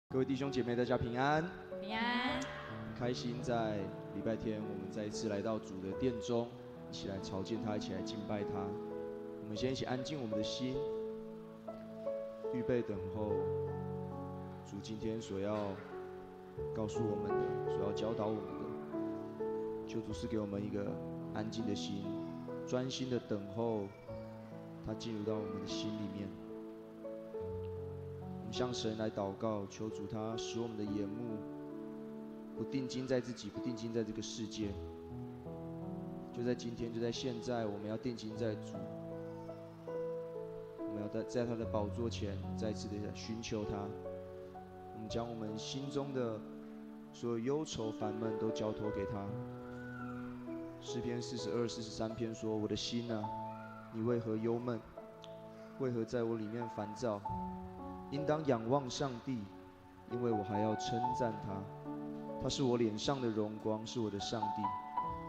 各位弟兄姐妹，大家平安。平安。很开心在礼拜天，我们再一次来到主的殿中，一起来朝见他，一起来敬拜他。我们先一起安静我们的心，预备等候主今天所要告诉我们的，所要教导我们的。求主赐给我们一个安静的心，专心的等候他进入到我们的心里面。我们向神来祷告，求主他使我们的眼目不定睛在自己，不定睛在这个世界。就在今天，就在现在，我们要定睛在主，我们要在他的宝座前再次的寻求他。我们将我们心中的所有忧愁烦闷都交托给他。诗篇42、43篇说：“我的心啊，你为何忧闷？为何在我里面烦躁？应当仰望上帝，因为我还要称赞他。他是我脸上的荣光，是我的上帝。”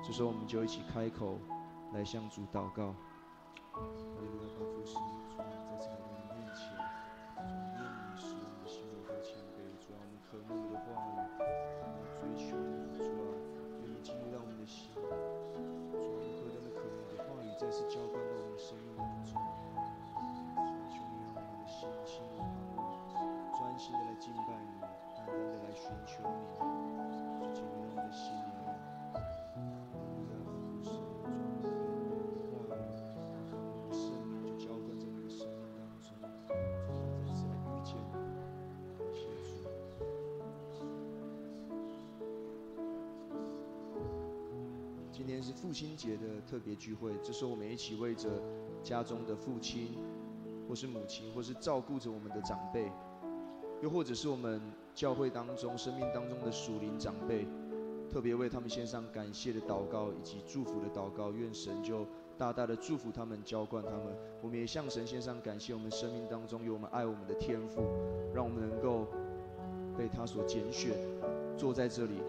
这时候，我们就一起开口来向主祷告。哈利路亚，帮助是主，再次来到你面前，主，愿你使我们的心柔和谦卑。主啊，我们渴慕你的话语，我们追求你。主啊，愿你进入到我们的心。主啊，我们何等的渴慕你的话语再次浇灌到我们的生命当中。主啊，求你让我们的心心如磐石，专心的来敬拜你，单单的来寻求你，就进入到我们的心里面。今天是父亲节的特别聚会，这时候我们一起为着家中的父亲，或是母亲，或是照顾着我们的长辈，又或者是我们教会当中、生命当中的属灵长辈，特别为他们献上感谢的祷告以及祝福的祷告，愿神就大大的祝福他们，浇灌他们。我们也向神献上感谢，我们生命当中有我们爱我们的天父，让我们能够被他所拣选，坐在这里，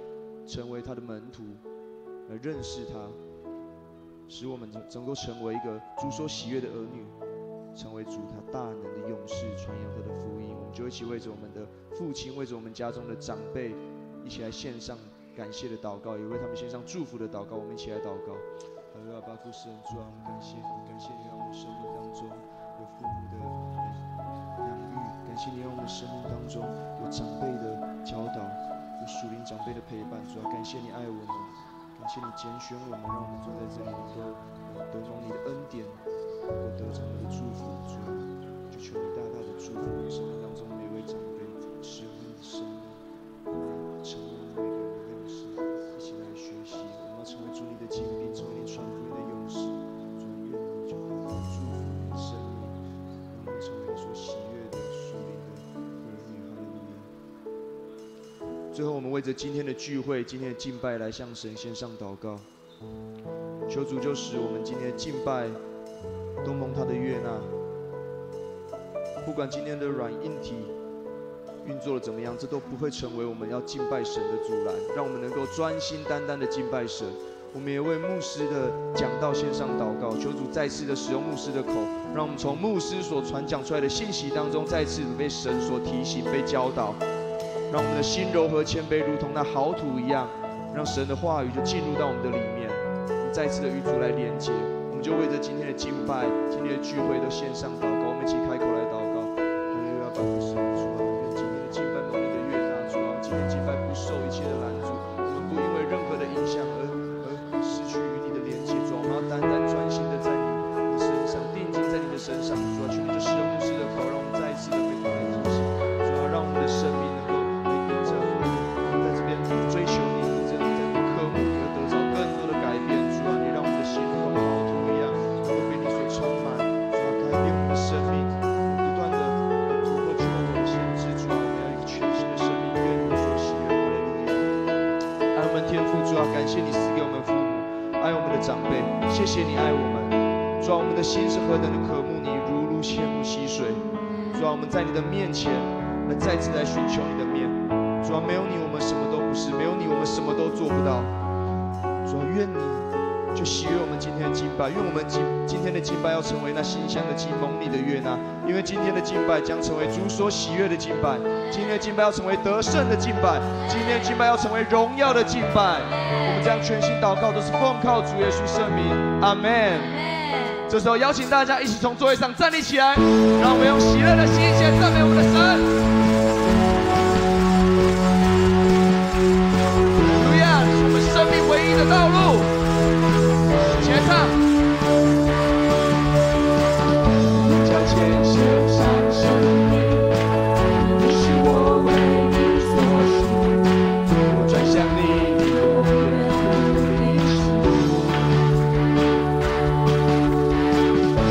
成为他的门徒，来认识他，使我们能够成为一个主所喜悦的儿女，成为主他大能的勇士，传扬他的福音。我们就一起为着我们的父亲，为着我们家中的长辈，一起来献上感谢的祷告，也为他们献上祝福的祷告。我们一起来祷告。哈利路亚，巴父神主啊，我们感谢你，感谢你让我们生命当中有父母的养育，感谢你让我们生命当中有长辈的教导，有属灵长辈的陪伴。主啊，感谢你爱我们，感谢你拣选我们，让我们坐在这里能够得着你的恩典，能够得着你的祝福。主啊，就求你大大的祝福我们生命当中每位长辈，使我们的生命成为每个人的样式，一起来学习。我们要成为主你的精兵，成为你传福音的勇士。主啊，愿你就大大的祝福你的生命，让我们成为你所喜悦的属灵的儿女。哈利路亚。最后，我们为着今天的聚会、今天的敬拜来向神献上祷告，求主就使我们今天的敬拜都蒙他的悦纳。不管今天的软硬体运作的怎么样，这都不会成为我们要敬拜神的阻拦。让我们能够专心单单的敬拜神。我们也为牧师的讲道献上祷告，求主再次的使用牧师的口，让我们从牧师所传讲出来的信息当中，再次被神所提醒、被教导。让我们的心柔和谦卑，如同那好土一样，让神的话语就进入到我们的里面。我们再次的与主来连接，我们就为着今天的敬拜、今天的聚会都献上祷告。我们一起开口来祷告。哈利路亚，巴父神主啊，愿今天的敬拜蒙你的悦纳。主啊，今天敬拜不受一切的拦阻，我们不因为任何的影响而失去与你的连接。主啊，我们要单单专心的在你身上，定睛在你的身上。主啊，求你就使用牧师的口，让我们再一次的被你来提醒。主啊，让我们的生命能够追求你，真的在渴慕你，而得到更多的改变。主啊，你让我们的心如同好土一样，能够被你所充满。主啊，改变我们的生命，不断的突破旧我的限制。主啊，我们要一个全新的生命，愿你所喜悦。哈利路亚！爱我们天父，主啊，感谢你赐给我们父母，爱我们的长辈，谢谢你爱我们。主啊，我们的心是何等的渴慕你，如切慕溪水。主啊，我们在你的面前来再次来寻求你的面。主啊，没有你，我们什么都不是；没有你，我们什么都做不到。主啊，愿你就喜悦我们今天的敬拜，愿我们今天的敬拜要成为那馨香的祭，蒙你的悦纳。因为今天的敬拜将成为主所喜悦的敬拜。今天的敬拜要成为得胜的敬拜，今天的敬拜要成为荣耀的敬拜。我们这样全心祷告，都是奉靠主耶稣圣名，阿们。这时候邀请大家一起从座位上站立起来，让我们用喜乐的心一起来赞美我们的神。哈利路亚，是我们生命唯一的道路。一起来唱。脚前献上生命，你是我唯一所属，我转向你，你永远不离弃。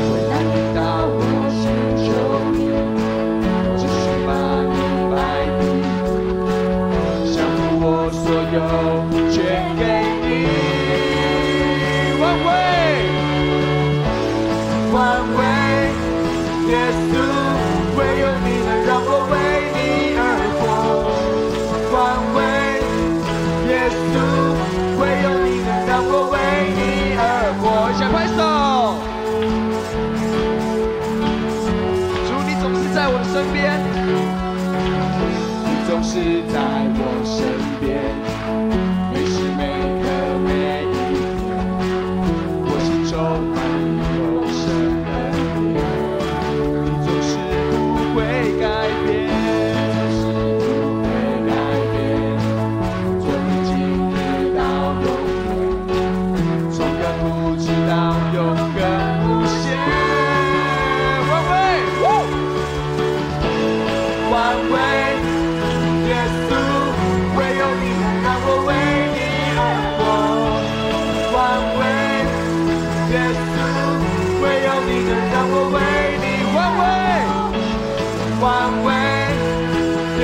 为难你到我寻求你，只需把你摆平，降服我所有，全给你。万位，万位。耶稣，唯有你能让我为你而活。万位，耶稣，唯有你能让我为你而活。一起来拍手。主，你总是在我的身边，你总是在我身边，每时每刻每一天，我心充满永生恩典。不会改变，不会改变，昨天今日到永远，从亘古直到永恒无限。万位，万位，耶稣，唯有你能让我为你而活。万位，耶稣，唯有你能让我为你。万位。万位，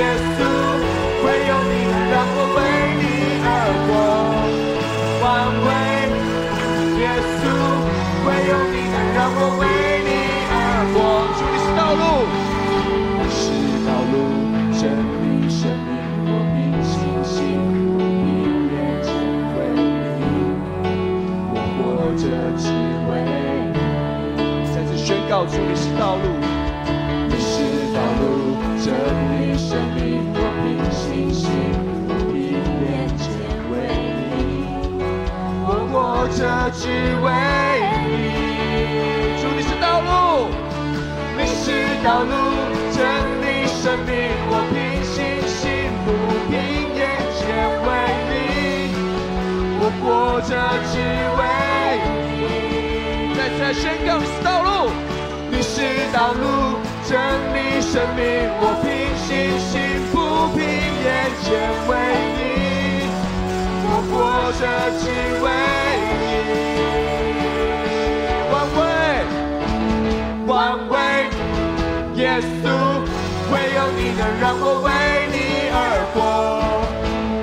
耶稣，唯有你能让我为你而活。万位，耶稣，唯有你能让我为你而活。主，你是道路，你是道路，真理，生命，我凭信心，你眼前为你，我活着只为你。再次宣告，主，你是道路。道路，真理，生命，我凭信心，你眼前为你，我活着只为你。主，你是道路，你是道路，真理，生命，我凭信心，不凭眼前为你，我活着只为你。再次来宣告，你是道路，你是道路。真理，生命，我凭信心，不凭眼前为你，我活着只为你。万位，万位，耶稣，唯有你能让我为你而活。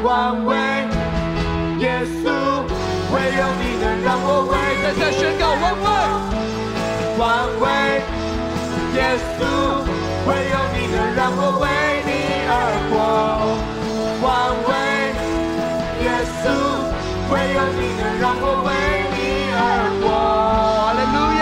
万位，耶稣，唯有你能让我为你。再次来宣告，万位，万位。耶稣，唯有你能让我为你而活。万位，耶稣，唯有你能让我为你而活。哈利路亚！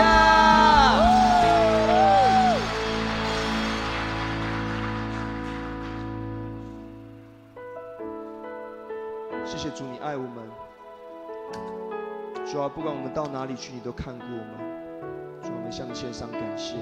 谢谢主，你爱我们。主啊，不管我们到哪里去，你都看过我们。主，我们向你献上感谢。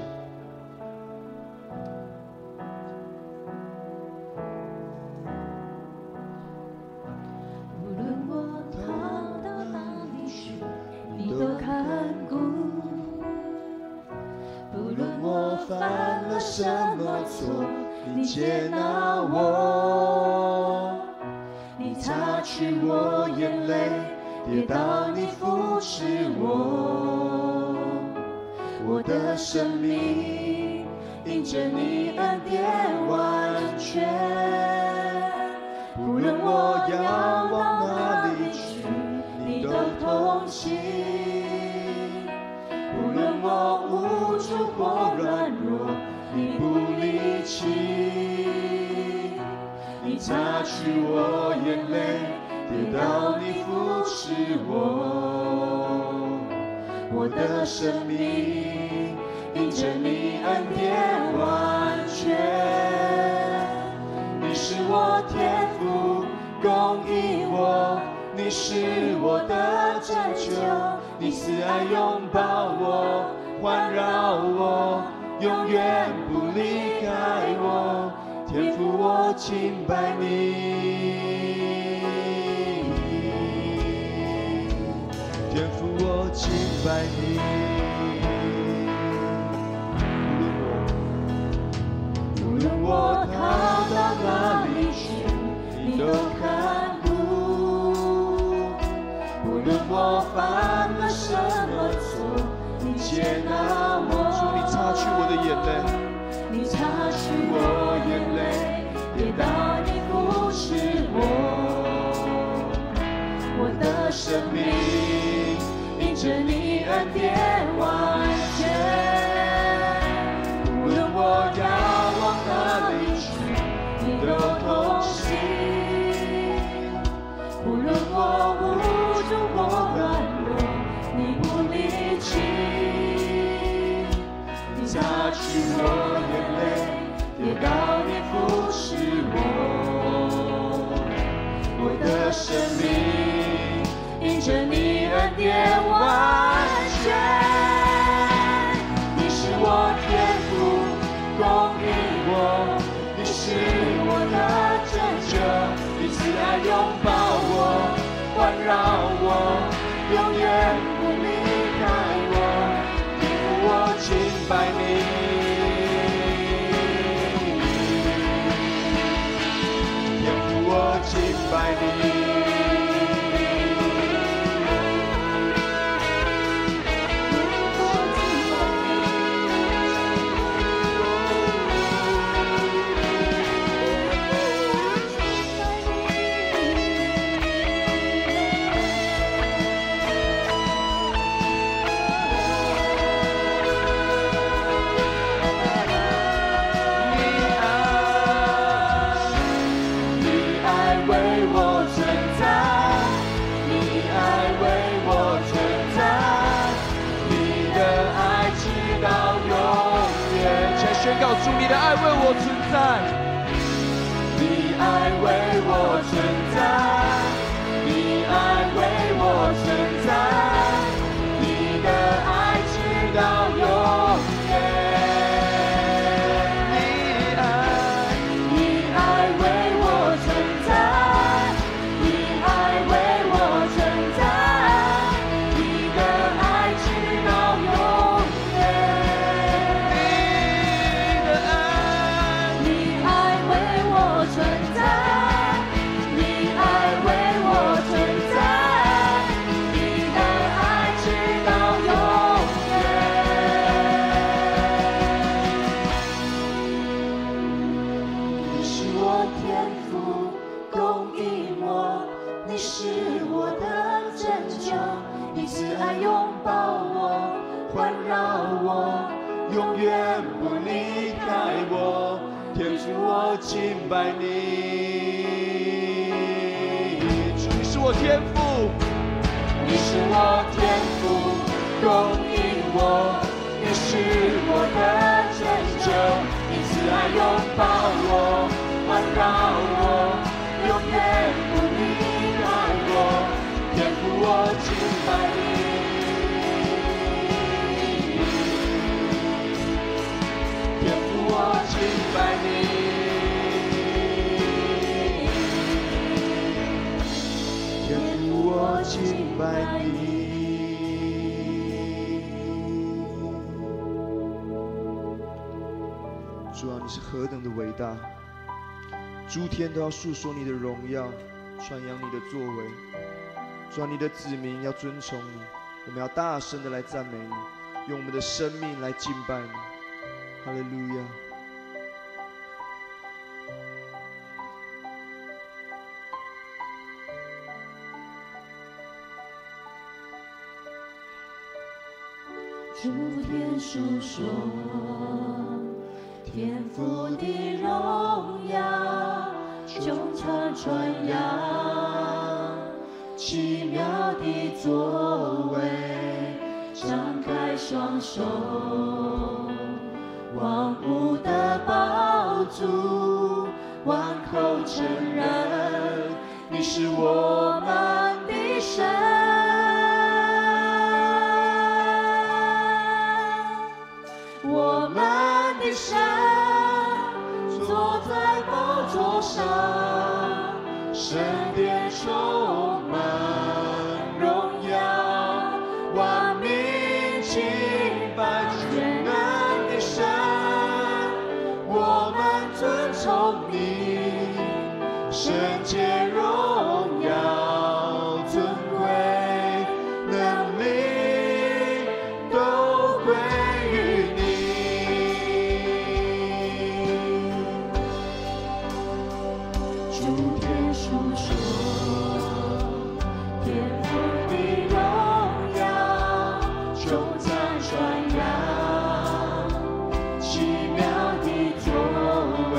犯了什么错？你接纳我，你擦去我眼泪，跌倒你扶持我，我的生命因着你恩典完全。无论我要往哪里去，你都同行。无论我无助或软弱，你不离弃。你擦去我眼泪，跌倒你扶持我，我的生命因着你恩典完全。我天父供应我，你是我的拯救，你慈爱拥抱我，环绕我，永远不离开我。天父，我敬拜你，天父，我敬拜你。无论我逃到哪里去，你都看顾；无论我犯了什么错，你接纳我。主，你擦去我的眼泪。你擦去我眼泪，也到你扶持我。我的生命因着你恩典完全。无论我要往哪里去，你都同行。无论我无助或软弱，你不离弃。你擦去我眼泪，也到你扶持我。我的生命因着你恩典完全。你是我天父供应我，你是我的拯救，你慈爱拥抱我，环绕我，永远不离开我。天父，我敬拜你，天父，我敬拜你。宣告主，你的爱为我存在，你爱为我存在，你爱为我存在，你的爱直到永远。你爱为我存在，你爱为我存在，你的爱直到永远。永远不离开我，天父，我敬拜你。主，你是我天父，你是我天父供应我，你是我的拯救，你慈爱拥抱我，环绕我，永远不离开我。天父，我敬拜你。我敬拜你，天父，我敬拜你。主啊，你是何等的伟大，诸天都要述说你的荣耀，传扬你的作为。主啊，你的子民要尊崇你，我们要大声的来赞美你，用我们的生命来敬拜你。哈利路亚。诸天述说天父的荣耀，穹苍传扬奇妙的作为，张开双手，望不得饱足，万口承认你是我们的神。我们的神坐在宝座上，神殿充满荣耀，万民敬拜全能的神。我们尊崇你，圣洁荣耀尊贵能力都归于你。主天述说天父的荣耀，众赞传扬奇妙的作为，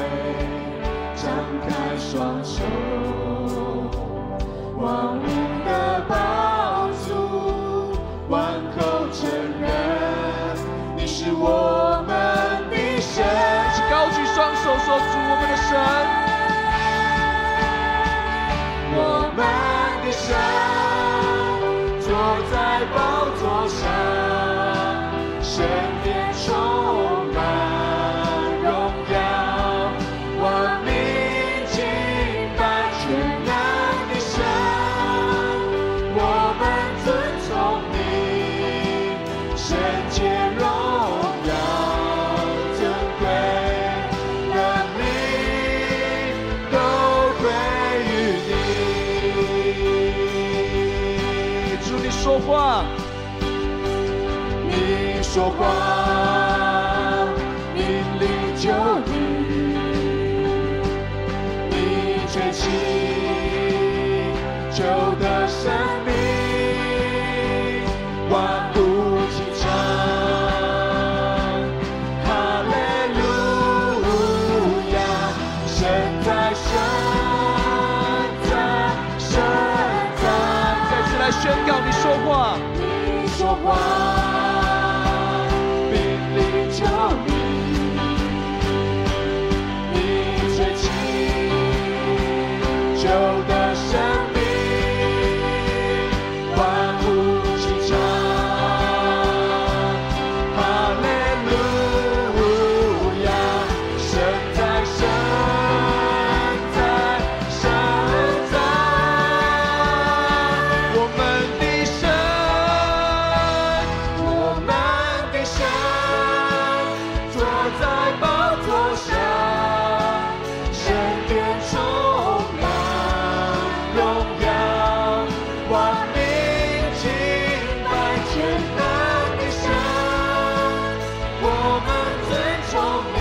张开双手，万物的宝足，万口承认你是我们的神。一起高举双手说：主，我们的神。我们的神坐在宝座上，神殿充满荣耀，万民敬拜全能的神。我们尊崇你，圣洁荣耀尊贵能力都归于你。主，你说话，你说话，命令就立；你吹气，就得生命，万物齐唱，哈利路亚！神在，神在，神在！再次来宣告，你说话。你说话，命令就立；你吹气，就得生命，万物齐唱，哈利路亚！神在，神在，神在！我们的神，我们的神坐在宝座上，神殿充满荣耀，万民敬拜全能的神。我们尊崇你，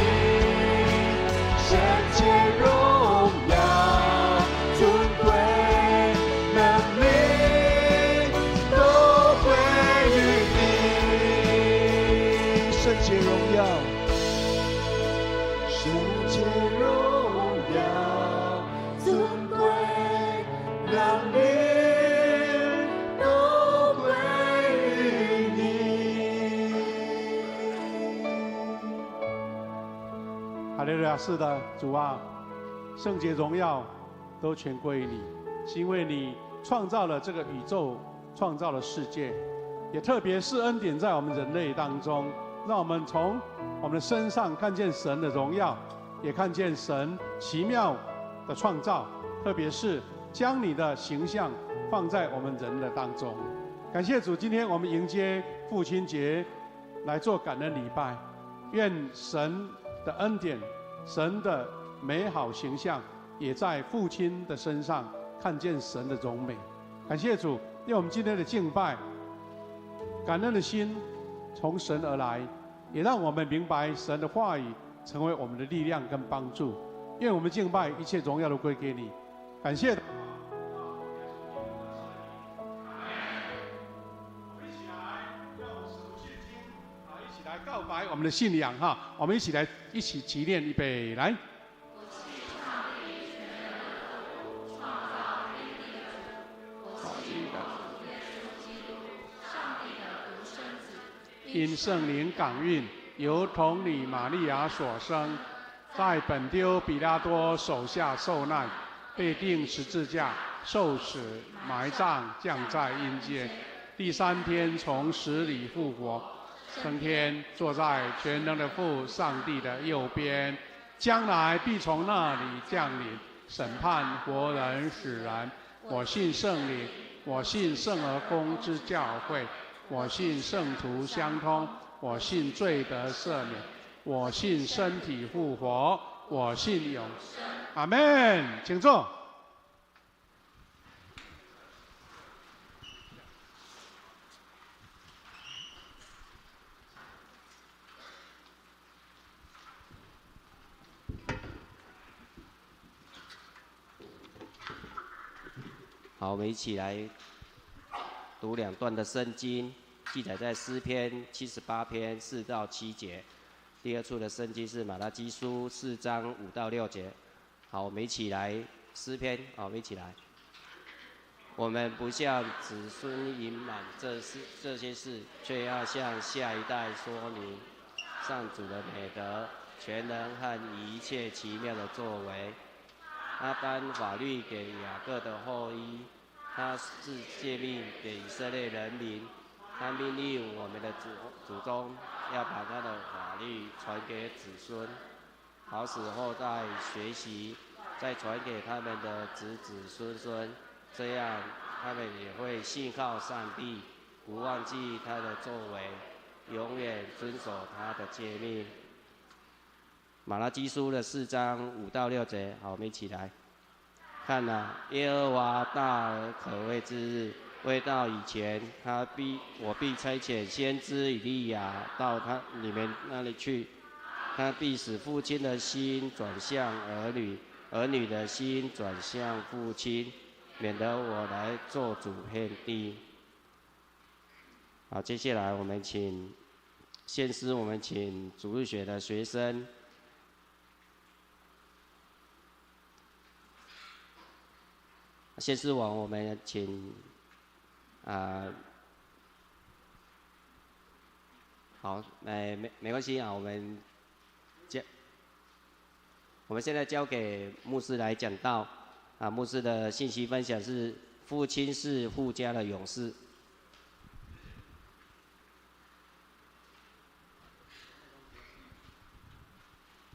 圣洁荣耀尊贵能力都归于你。圣洁荣耀，圣洁荣耀尊贵能力都归于你。哈利路亚！是的，主啊，圣洁荣耀都全归于你，是因为你创造了这个宇宙，创造了世界，也特别是恩典在我们人类当中，让我们从我们的身上看见神的荣耀，也看见神奇妙的创造，特别是将你的形象放在我们人的当中。感谢主，今天我们迎接父亲节，来做感恩礼拜。愿神的恩典，神的美好形象，也在父亲的身上看见神的荣美。感谢主，因为我们今天的敬拜，感恩的心从神而来，也让我们明白神的话语成为我们的力量跟帮助。愿我们敬拜一切荣耀都归给你。感谢。告白我们的信仰哈，我们一起齐念，预备来。因圣灵感孕，由童女玛利亚所生，在本丢比拉多手下受难，被钉十字架，受死，埋葬，降在阴间。第3天从死里复活，升天，坐在全能的父上帝的右边，将来必从那里降临，审判活人死人。我信圣灵，我信圣而公之教会，我信圣徒相通，我信罪得赦免，我信身体复活，我信永生。阿门。请坐。好，我们一起来读2段的圣经，记载在诗篇78篇4到7节。第2处的圣经是马拉基书4章5到6节。好，我们一起来诗篇，好，我们一起来。我们不向子孙隐瞒这些事，却要向下一代说明上主的美德、全能和一切奇妙的作为。他颁法律给雅各的后裔，他是诫命给以色列人民。他命令我们的祖宗要把他的法律传给子孙，好使后代学习，再传给他们的子子孙孙，这样他们也会信靠上帝，不忘记他的作为，永远遵守他的诫命。马拉基书的4章5到6节，好，我们一起来看啊！耶和华大而可畏之日未到以前，我必差遣先知以利亚到你们那里去，他必使父亲的心转向儿女，儿女的心转向父亲，免得我来做主遍地。好，接下来我们请献诗，我们请主日学的学生。献诗完，我们请好，没关系啊，我们现在交给牧师来讲道啊。牧师的信息分享是：父亲是富家的勇士。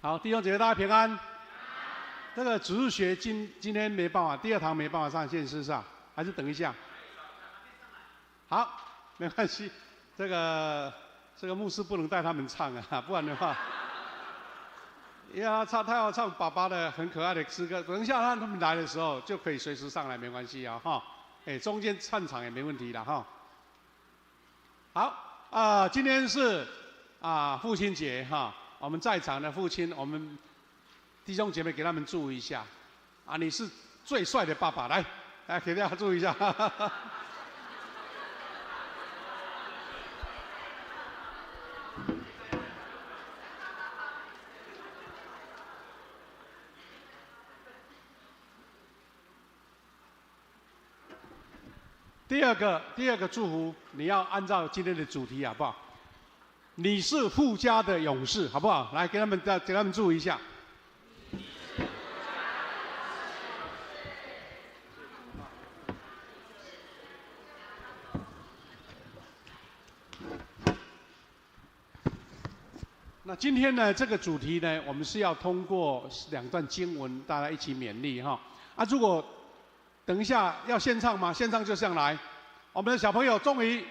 好，弟兄姐妹大家平安。这个主日学今天没办法，第2堂没办法上线，是不是啊？还是等一下？好，没关系。这个牧师不能带他们唱啊，不然的话，他要唱爸爸的很可爱的诗歌。等一下让他们来的时候就可以随时上来，没关系啊哈。中间串场也没问题的哈。好今天是父亲节哈，我们在场的父亲，我们弟兄姐妹给他们祝一下你是最帅的爸爸，来给大家祝一下。第二个祝福，你要按照今天的主题好不好？你是富家的勇士，好不好？来给他们祝一下。那今天呢，这个主题呢，我们是要通过2段经文，大家一起勉励哈。如果等一下要献唱吗？献唱就上来。我们的小朋友终于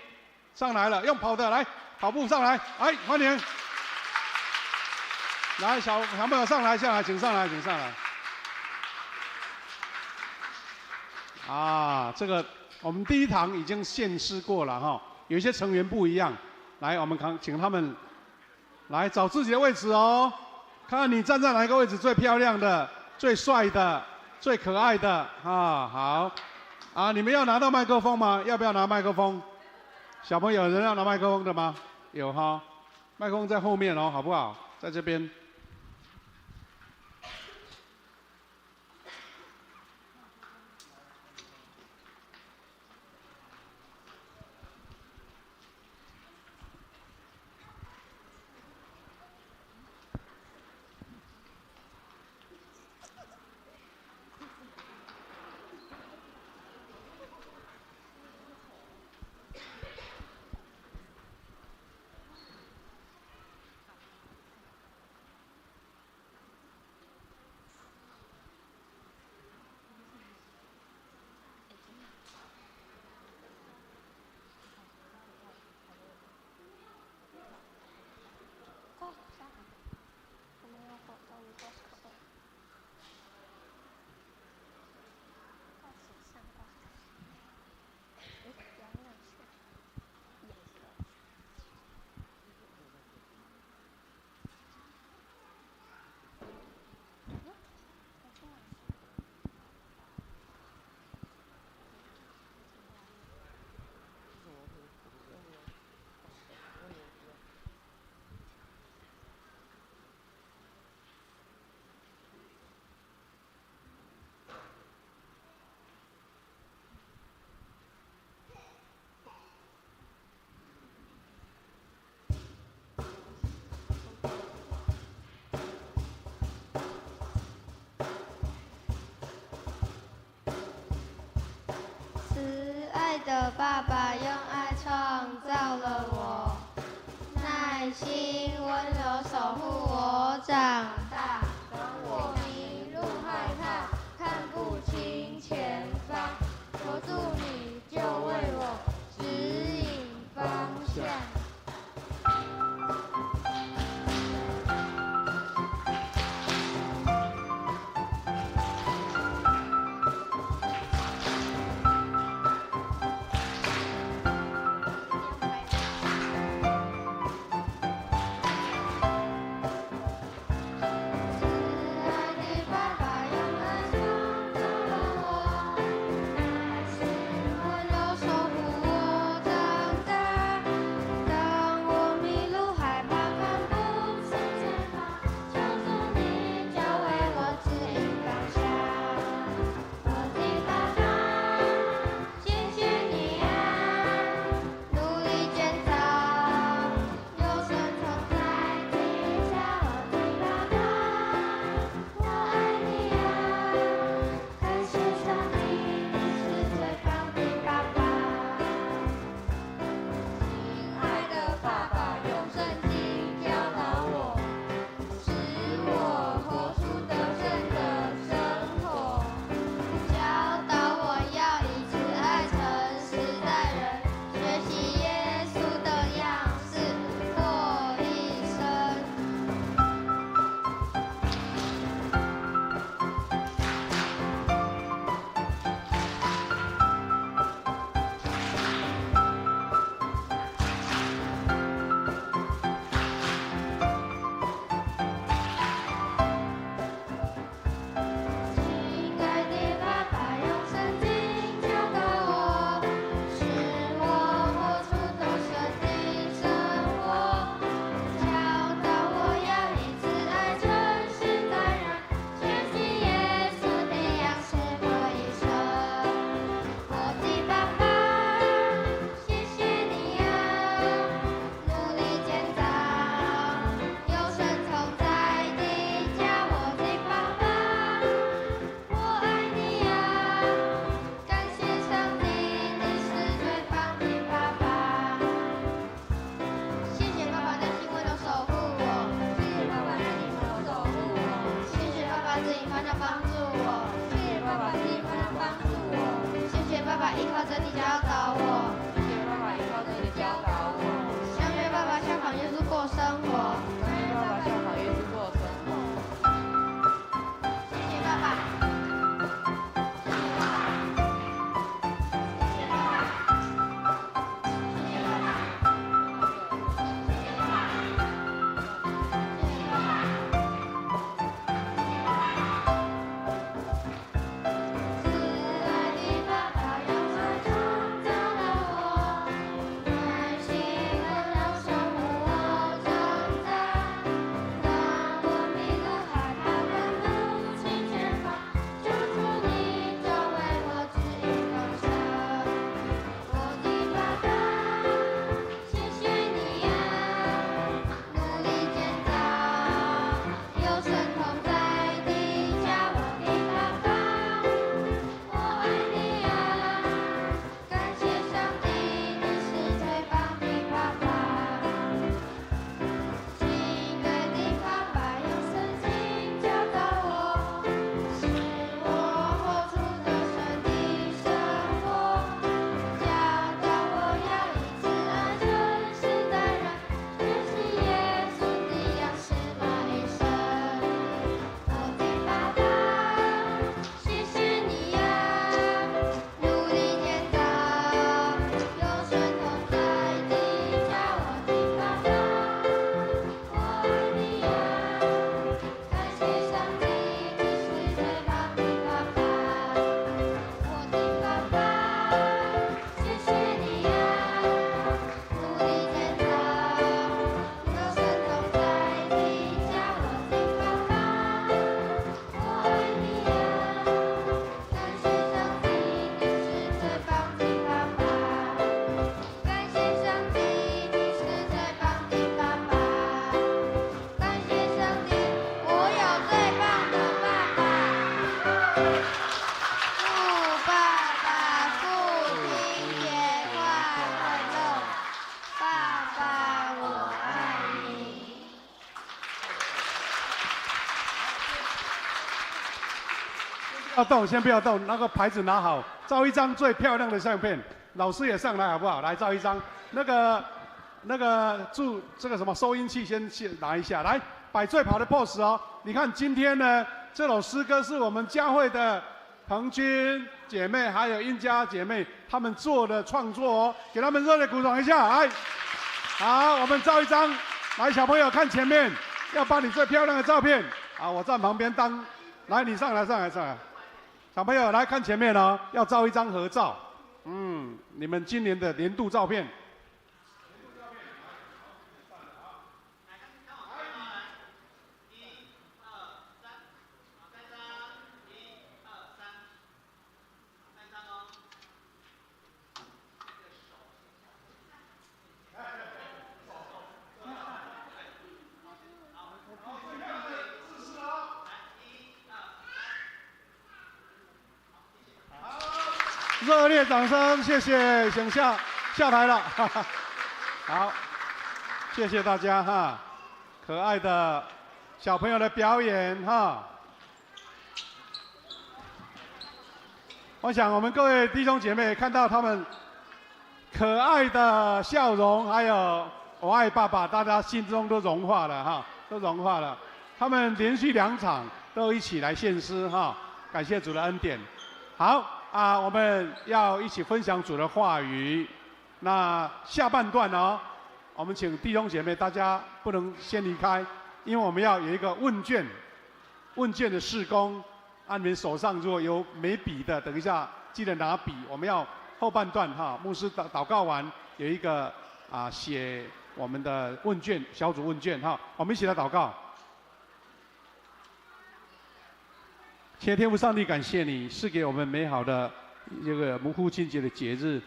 上来了，用跑的来，跑步上来，来欢迎。来，小朋友上来，请上来。这个我们第1堂已经献诗过了哈，有一些成员不一样。来，我们请他们来找自己的位置哦，看看你站在哪个位置最漂亮的、最帅的、最可爱的好你们要拿到麦克风吗？要不要拿麦克风？小朋友有人要拿麦克风的吗？有哈，麦克风在后面哦，好不好？在这边。的爸爸用爱创造了我，耐心温柔守护我长大。当我迷路害怕，看不清前方，求助你就为我指引方向。依靠真理教导我，谢谢爸爸依靠真理教导我，相约爸爸效仿耶稣过生活，相约爸爸效仿耶稣过生活。谢谢爸爸，谢谢爸爸，谢谢爸爸，谢谢爸爸，谢谢爸爸，谢谢爸爸。慈爱的爸爸用爱创造了我。要动，先不要动，那个牌子拿好，照一张最漂亮的相片。老师也上来好不好？来照一张。那个祝这个什么收音器先拿一下，来摆最好的 pose 哦。你看今天呢，这首诗歌是我们教会的彭君姐妹还有英佳姐妹她们做的创作哦，给她们热烈鼓掌一下。来，好，我们照一张。来，小朋友看前面，要把你最漂亮的照片。啊，我站旁边当。来，你上来。小朋友来看前面哦，要照一张合照。你们今年的年度照片。热烈掌声，谢谢，请下台了。好，谢谢大家哈，可爱的小朋友的表演哈。我想我们各位弟兄姐妹看到他们可爱的笑容，还有我爱爸爸，大家心中都融化了哈，都融化了。他们连续2场都一起来献诗哈，感谢主的恩典。好。我们要一起分享主的话语。那下半段哦，我们请弟兄姐妹大家不能先离开，因为我们要有一个问卷的事工。你们手上如果有没笔的，等一下记得拿笔。我们要后半段哈，牧师祷告完有一个写我们的问卷小组问卷哈，我们一起来祷告。亲爱的天父上帝，感谢你赐给我们美好的这个父亲节的节日，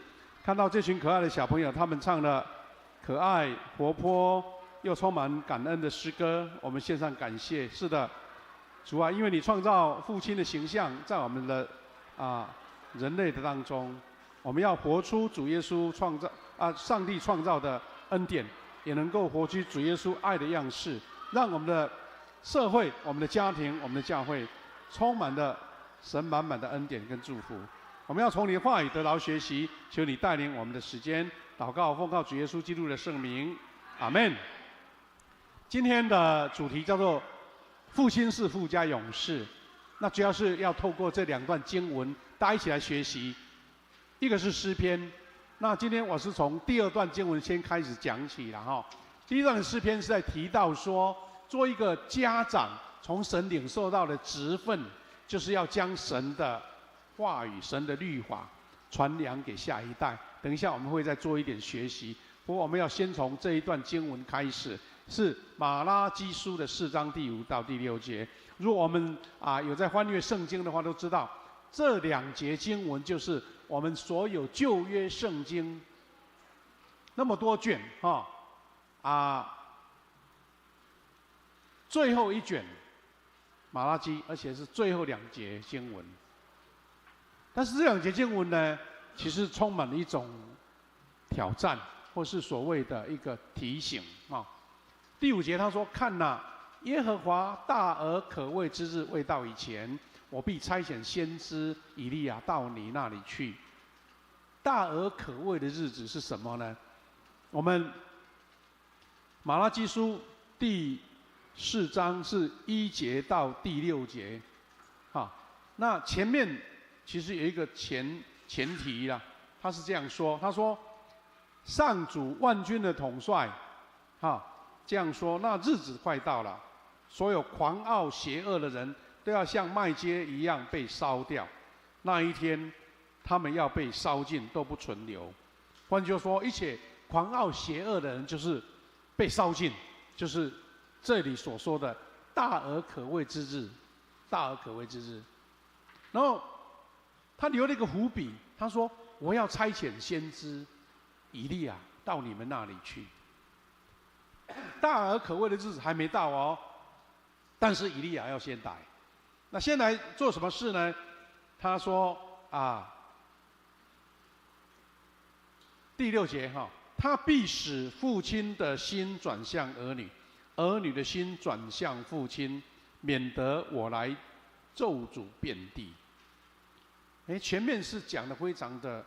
看到这群可爱的小朋友，他们唱了可爱、活泼又充满感恩的诗歌，我们献上感谢。是的，主啊，因为你创造父亲的形象在我们的人类的当中，我们要活出主耶稣上帝创造的恩典，也能够活出主耶稣爱的样式，让我们的社会、我们的家庭、我们的教会充满了神满满的恩典跟祝福。我们要从你的话语得劳学习，求你带领我们的时间。祷告奉靠主耶稣基督的圣名，阿们。今天的主题叫做父亲是富家勇士，那主要是要透过这2段经文，大家一起来学习。一个是诗篇，那今天我是从第2段经文先开始讲起了哈。第1段的诗篇是在提到说，做一个家长从神领受到的职分，就是要将神的话语、神的律法传扬给下一代。等一下我们会再做一点学习，不过我们要先从这一段经文开始，是马拉基书的4章第5到第6节。如果我们有在翻阅圣经的话，都知道这2节经文就是我们所有旧约圣经那么多卷最后一卷马拉基，而且是最后2节经文。但是这2节经文呢，其实充满了一种挑战，或是所谓的一个提醒第5节他说：“看哪，耶和华大而可畏之日未到以前，我必差遣先知以利亚到你那里去。”大而可畏的日子是什么呢？我们马拉基书第4章是1节到第6节，那前面其实有一个前提啦，他是这样说，他说：“上主万军的统帅，这样说，那日子快到了，所有狂傲邪恶的人都要像麦秸一样被烧掉，那一天，他们要被烧尽，都不存留。”换句话说，一切狂傲邪恶的人就是被烧尽，就是这里所说的大而可畏之日，大而可畏之日。然后他留了一个伏笔，他说：“我要差遣先知以利亚到你们那里去。”大而可畏的日子还没到哦，但是以利亚要先来。那先来做什么事呢？他说第6节他必使父亲的心转向儿女，儿女的心转向父亲，免得我来咒诅遍地。前面是讲的非常的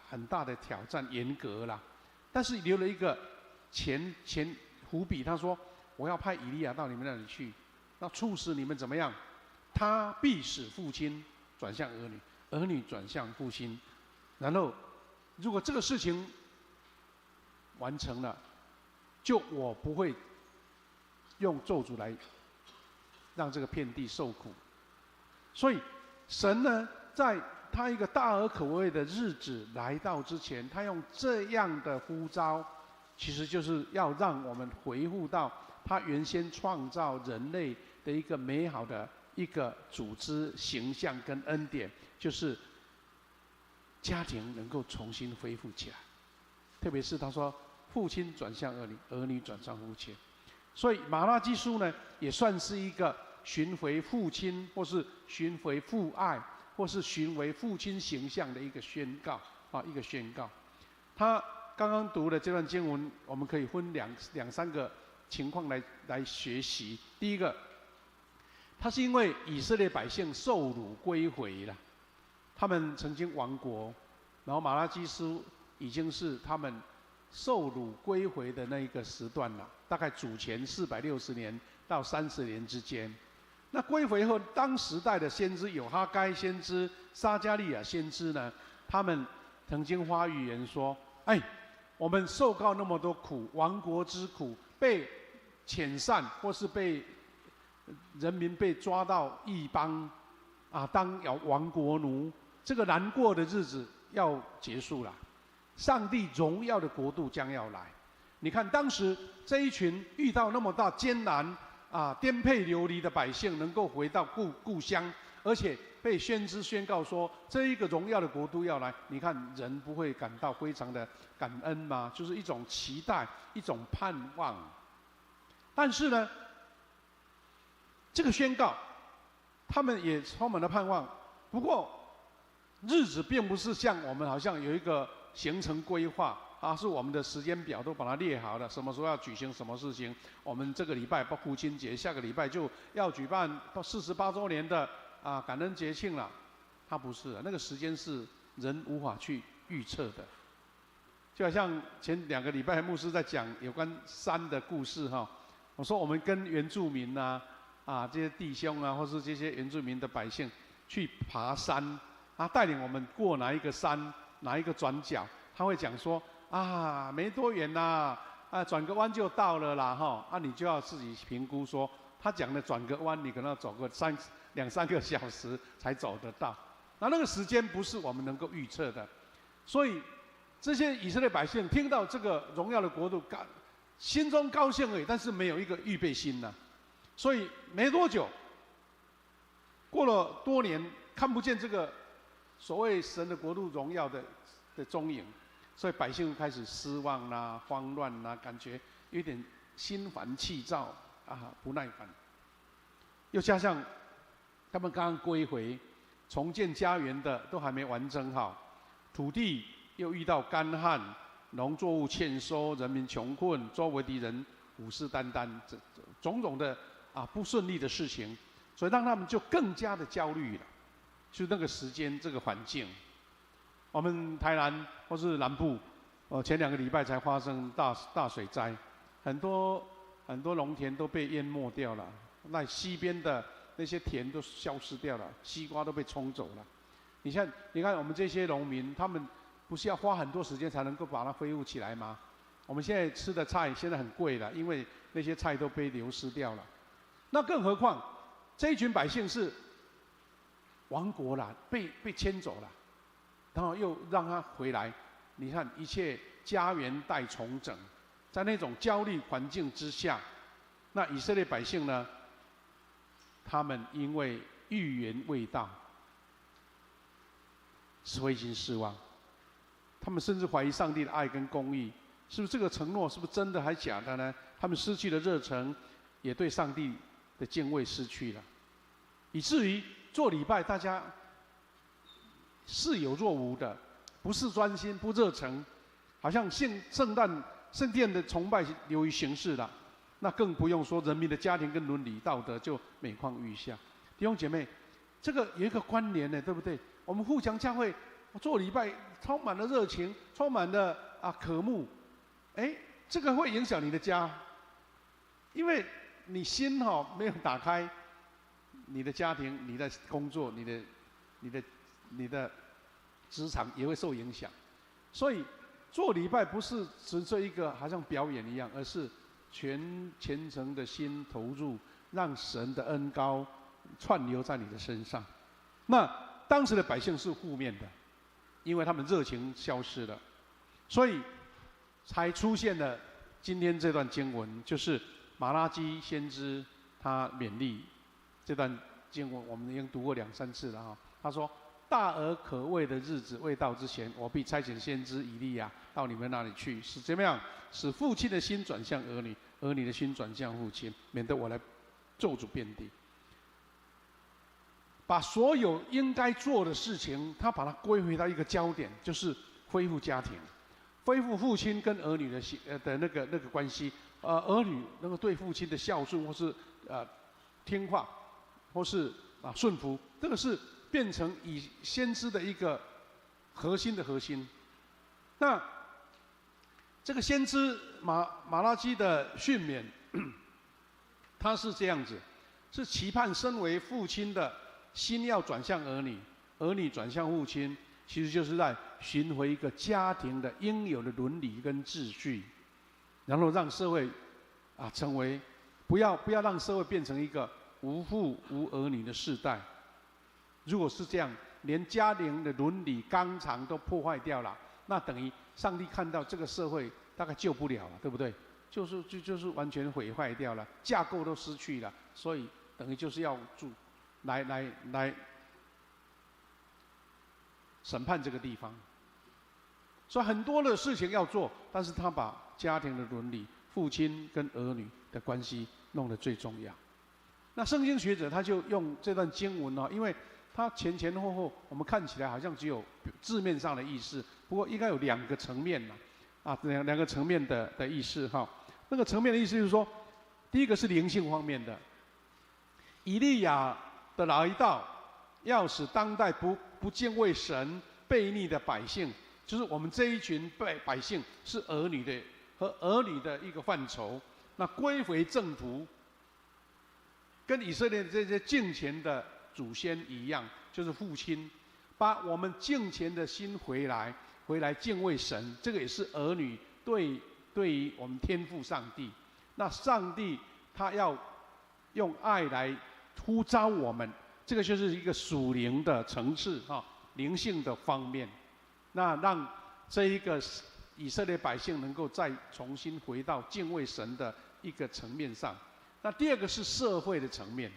很大的挑战，严格啦，但是留了一个前伏笔，他说我要派以利亚到你们那里去，那促使你们怎么样？他必使父亲转向儿女，儿女转向父亲，然后如果这个事情完成了，就我不会用咒诅来让这个遍地受苦。所以神呢，在他一个大而可畏的日子来到之前，他用这样的呼召，其实就是要让我们回复到他原先创造人类的一个美好的一个组织形象跟恩典，就是家庭能够重新恢复起来。特别是他说父亲转向儿女，儿女转向父亲，所以马拉基书呢也算是一个寻回父亲，或是寻回父爱，或是寻回父亲形象的一个宣告一个宣告。他刚刚读的这段经文，我们可以分两三个情况来学习。第一个，他是因为以色列百姓受掳归回了，他们曾经亡国，然后马拉基书已经是他们受掳归回的那一个时段了，大概主前460年到30年之间。那归回后，当时代的先知有哈该先知、撒迦利亚先知呢，他们曾经发预言说：“我们受告那么多苦，亡国之苦，被遣散，或是被人民被抓到异邦，当亡国奴，这个难过的日子要结束了，上帝荣耀的国度将要来。”你看，当时这一群遇到那么大艰难颠沛流离的百姓，能够回到故乡，而且被先知宣告说这一个荣耀的国度要来，你看人不会感到非常的感恩吗？就是一种期待，一种盼望。但是呢，这个宣告，他们也充满了盼望。不过，日子并不是像我们好像有一个行程规划。是我们的时间表都把它列好了，什么时候要举行什么事情。我们这个礼拜父亲节，下个礼拜就要举办48周年的感恩节庆了。它不是，那个时间是人无法去预测的。就好像前2个礼拜牧师在讲有关山的故事哈，我说我们跟原住民这些弟兄或是这些原住民的百姓去爬山，带领我们过哪一个山，哪一个转角，他会讲说。没多远呐，转个弯就到了啦，你就要自己评估说，他讲的转个弯，你可能要走个2-3个小时才走得到，那个时间不是我们能够预测的，所以这些以色列百姓听到这个荣耀的国度，心中高兴而已，但是没有一个预备心呐，所以没多久，过了多年，看不见这个所谓神的国度荣耀的踪影。所以百姓开始失望啦、慌乱啦，感觉有点心烦气躁不耐烦。又加上他们刚刚归回，重建家园的都还没完整好，土地又遇到干旱，农作物欠收，人民穷困，周围的人虎视眈眈，种种的不顺利的事情，所以让他们就更加的焦虑了。就那个时间，这个环境。我们台南或是南部，前2个礼拜才发生大水灾，很多农田都被淹没掉了，那西边的那些田都消失掉了，西瓜都被冲走了。你看我们这些农民，他们不是要花很多时间才能够把它恢复起来吗？我们现在吃的菜现在很贵了，因为那些菜都被流失掉了。那更何况这一群百姓是亡国了，被迁走了。然后又让他回来，你看一切家园待重整，在那种焦虑环境之下，那以色列百姓呢，他们因为预言未到，是灰心失望，他们甚至怀疑上帝的爱跟公义，是不是这个承诺是不是真的还假的呢？他们失去了热忱，也对上帝的敬畏失去了，以至于做礼拜大家似有若无的，不是专心，不热诚，好像圣殿的崇拜流于形式了，那更不用说人民的家庭跟伦理道德就每况愈下。弟兄姐妹，这个有一个关联呢，对不对？我们富强教会做礼拜充满了热情，充满了渴慕，这个会影响你的家，因为你心没有打开，你的家庭、你的工作、你的职场也会受影响。所以做礼拜不是纯粹一个好像表演一样，而是虔诚的心投入，让神的恩膏串流在你的身上。那当时的百姓是负面的，因为他们热情消失了，所以才出现了今天这段经文，就是马拉基先知他勉励这段经文，我们已经读过2、3次了哈。他说：“大而可畏的日子未到之前，我必差遣先知以利亚到你们那里去，使怎么样？使父亲的心转向儿女，儿女的心转向父亲，免得我来咒诅遍地。”把所有应该做的事情，他把它归回到一个焦点，就是恢复家庭，恢复父亲跟儿女的那个关系。儿女能够对父亲的孝顺，或是听话，或是顺服，这个是变成以先知的一个核心的核心。那这个先知马拉基的训勉，他是这样子，是期盼身为父亲的心要转向儿女，儿女转向父亲，其实就是在寻回一个家庭的应有的伦理跟秩序，然后让社会成为不要让社会变成一个无父无儿女的世代。如果是这样，连家庭的伦理纲常都破坏掉了，那等于上帝看到这个社会大概救不了了，对不对？就是完全毁坏掉了，架构都失去了，所以等于就是要来审判这个地方。所以很多的事情要做，但是他把家庭的伦理、父亲跟儿女的关系弄得最重要。那圣经学者他就用这段经文因为它前后我们看起来好像只有字面上的意思，不过应该有2个层面两个层面的意思哈。那个层面的意思就是说，第一个是灵性方面的，以利亚的来到，要使当代不敬畏神、悖逆的百姓，就是我们这一群百姓是儿女的和儿女的一个范畴，那归回正途，跟以色列这些敬虔的祖先一样，就是父亲把我们敬虔的心回来敬畏神，这个也是儿女对于我们天父上帝。那上帝他要用爱来呼召我们，这个就是一个属灵的层次灵性的方面。那让这一个以色列百姓能够再重新回到敬畏神的一个层面上。那第二个是社会的层面。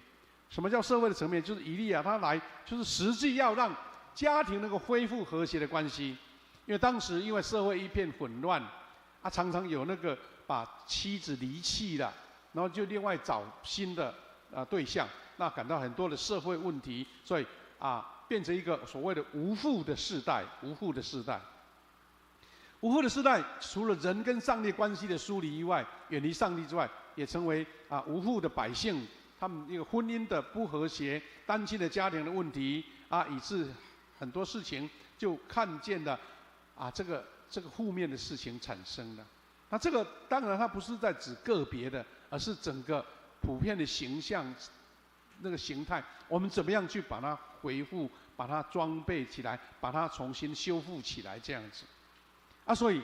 什么叫社会的层面？就是以利亚他来，就是实际要让家庭能够恢复和谐的关系。因为当时因为社会一片混乱，常常有那个把妻子离弃了，然后就另外找新的对象，那感到很多的社会问题，所以变成一个所谓的无父的世代。无父的世代，除了人跟上帝关系的疏离以外，远离上帝之外，也成为无父的百姓。他们一个婚姻的不和谐，单亲的家庭的问题以致很多事情就看见了这个负面的事情产生了。那这个当然它不是在指个别的，而是整个普遍的形象那个形态，我们怎么样去把它恢复，把它装备起来，把它重新修复起来，这样子。所以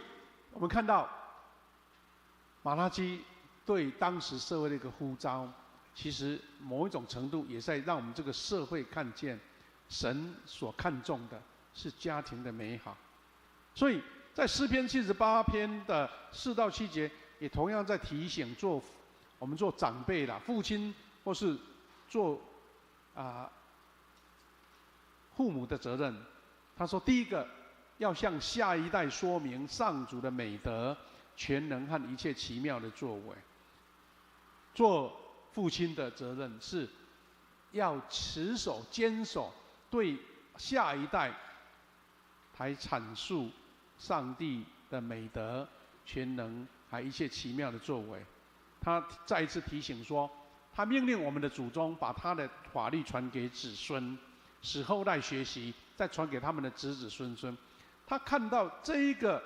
我们看到马拉基对当时社会的一个呼召，其实某一种程度也在让我们这个社会看见神所看重的是家庭的美好。所以在诗篇78篇的4到7节，也同样在提醒我们做长辈啦、父亲或是做父母的责任。他说，第一个要向下一代说明上主的美德、全能和一切奇妙的作为。做父亲的责任是要坚守对下一代来阐述上帝的美德、全能还一切奇妙的作为。他再一次提醒说，他命令我们的祖宗把他的法律传给子孙，使后代学习，再传给他们的子子孙孙。他看到这一个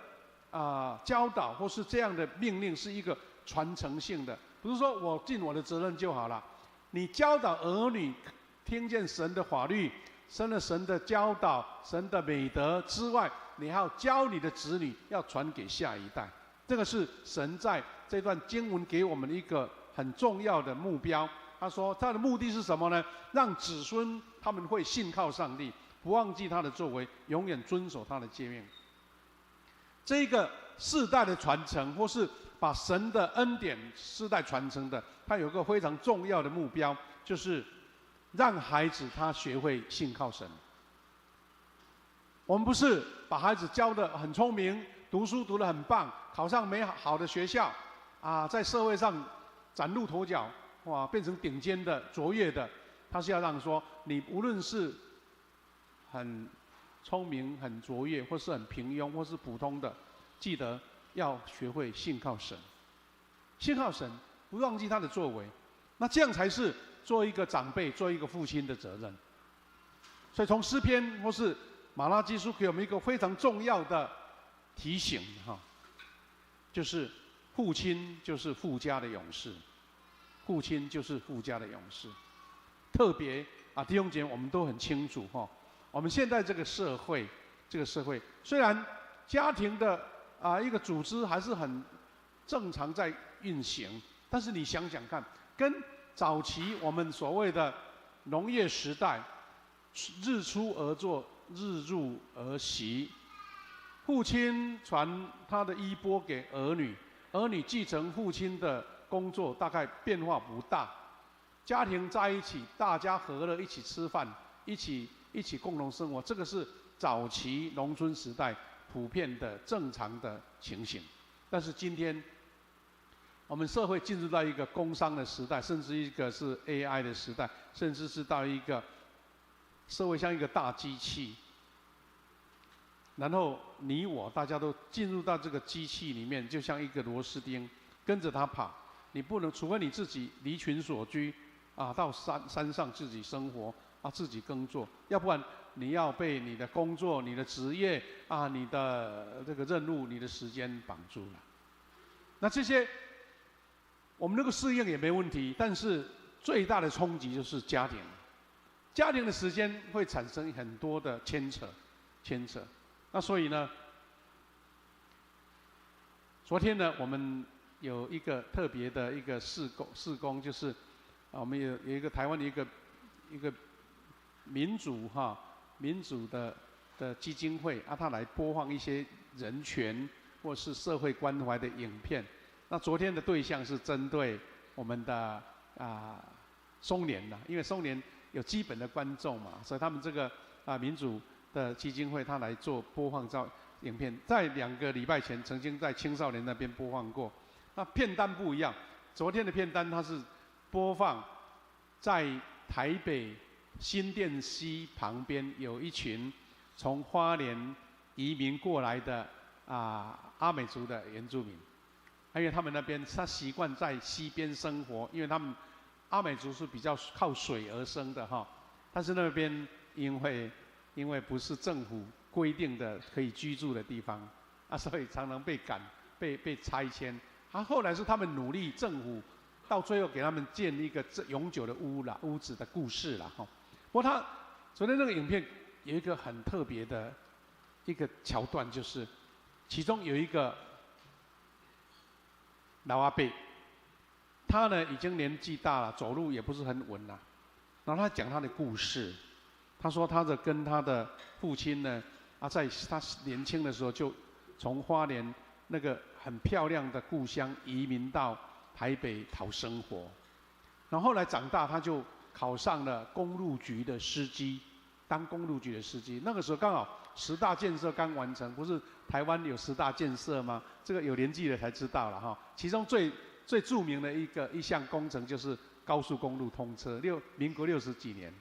教导或是这样的命令是一个传承性的，不是说我尽我的责任就好了。你教导儿女听见神的法律，神的教导，神的美德之外，你还要教你的子女，要传给下一代。这个是神在这段经文给我们一个很重要的目标。他说他的目的是什么呢？让子孙他们会信靠上帝，不忘记他的作为，永远遵守他的诫命。这个世代的传承，或是把神的恩典世代传承的，它有一个非常重要的目标，就是让孩子他学会信靠神。我们不是把孩子教得很聪明，读书读得很棒，考上美好的学校，在社会上崭露头角，哇，变成顶尖的、卓越的。他是要让说，你无论是很聪明、很卓越，或是很平庸，或是普通的，记得要学会信靠神。信靠神，不忘记他的作为，那这样才是做一个长辈、做一个父亲的责任。所以从诗篇或是马拉基书给我们一个非常重要的提醒就是父亲就是富家的勇士，父亲就是富家的勇士。特别弟兄姐妹，我们都很清楚我们现在这个社会虽然家庭的一个组织还是很正常在运行，但是你想想看，跟早期我们所谓的农业时代，日出而作，日入而息，父亲传他的衣钵给儿女，儿女继承父亲的工作，大概变化不大。家庭在一起，大家和乐一起吃饭，一起共同生活，这个是早期农村时代普遍的正常的情形。但是今天，我们社会进入到一个工商的时代，甚至一个是 AI 的时代，甚至是到一个社会像一个大机器，然后你我大家都进入到这个机器里面，就像一个螺丝钉，跟着它跑。你不能，除非你自己离群索居，到山上自己生活，自己耕作，要不然你要被你的工作、你的职业你的这个任务、你的时间绑住了。那这些我们那个适应也没问题，但是最大的冲击就是家庭。家庭的时间会产生很多的牵扯。那所以呢，昨天呢，我们有一个特别的一个事工，就是我们有一个台湾的一个民主的基金会他来播放一些人权或是社会关怀的影片。那昨天的对象是针对我们的松年因为松年有基本的观众嘛，所以他们这个民主的基金会他来做播放影片，在2个礼拜前曾经在青少年那边播放过。那片单不一样，昨天的片单它是播放在台北新店溪旁边有一群从花莲移民过来的阿美族的原住民，因为他们那边他习惯在溪边生活，因为他们阿美族是比较靠水而生的但是那边因为不是政府规定的可以居住的地方所以常常被赶被拆迁。后来是他们努力，政府到最后给他们建一个永久的屋子的故事啦不过他昨天那个影片有一个很特别的一个桥段，就是其中有一个老阿伯，他呢已经年纪大了，走路也不是很稳了。然后他讲他的故事，他说他跟他的父亲呢在他年轻的时候就从花莲那个很漂亮的故乡移民到台北讨生活，然后后来长大他就考上了公路局的司机，当公路局的司机。那个时候刚好10大建设刚完成，不是台湾有10大建设吗？这个有年纪的才知道了其中最著名的一项工程就是高速公路通车，民国60几年。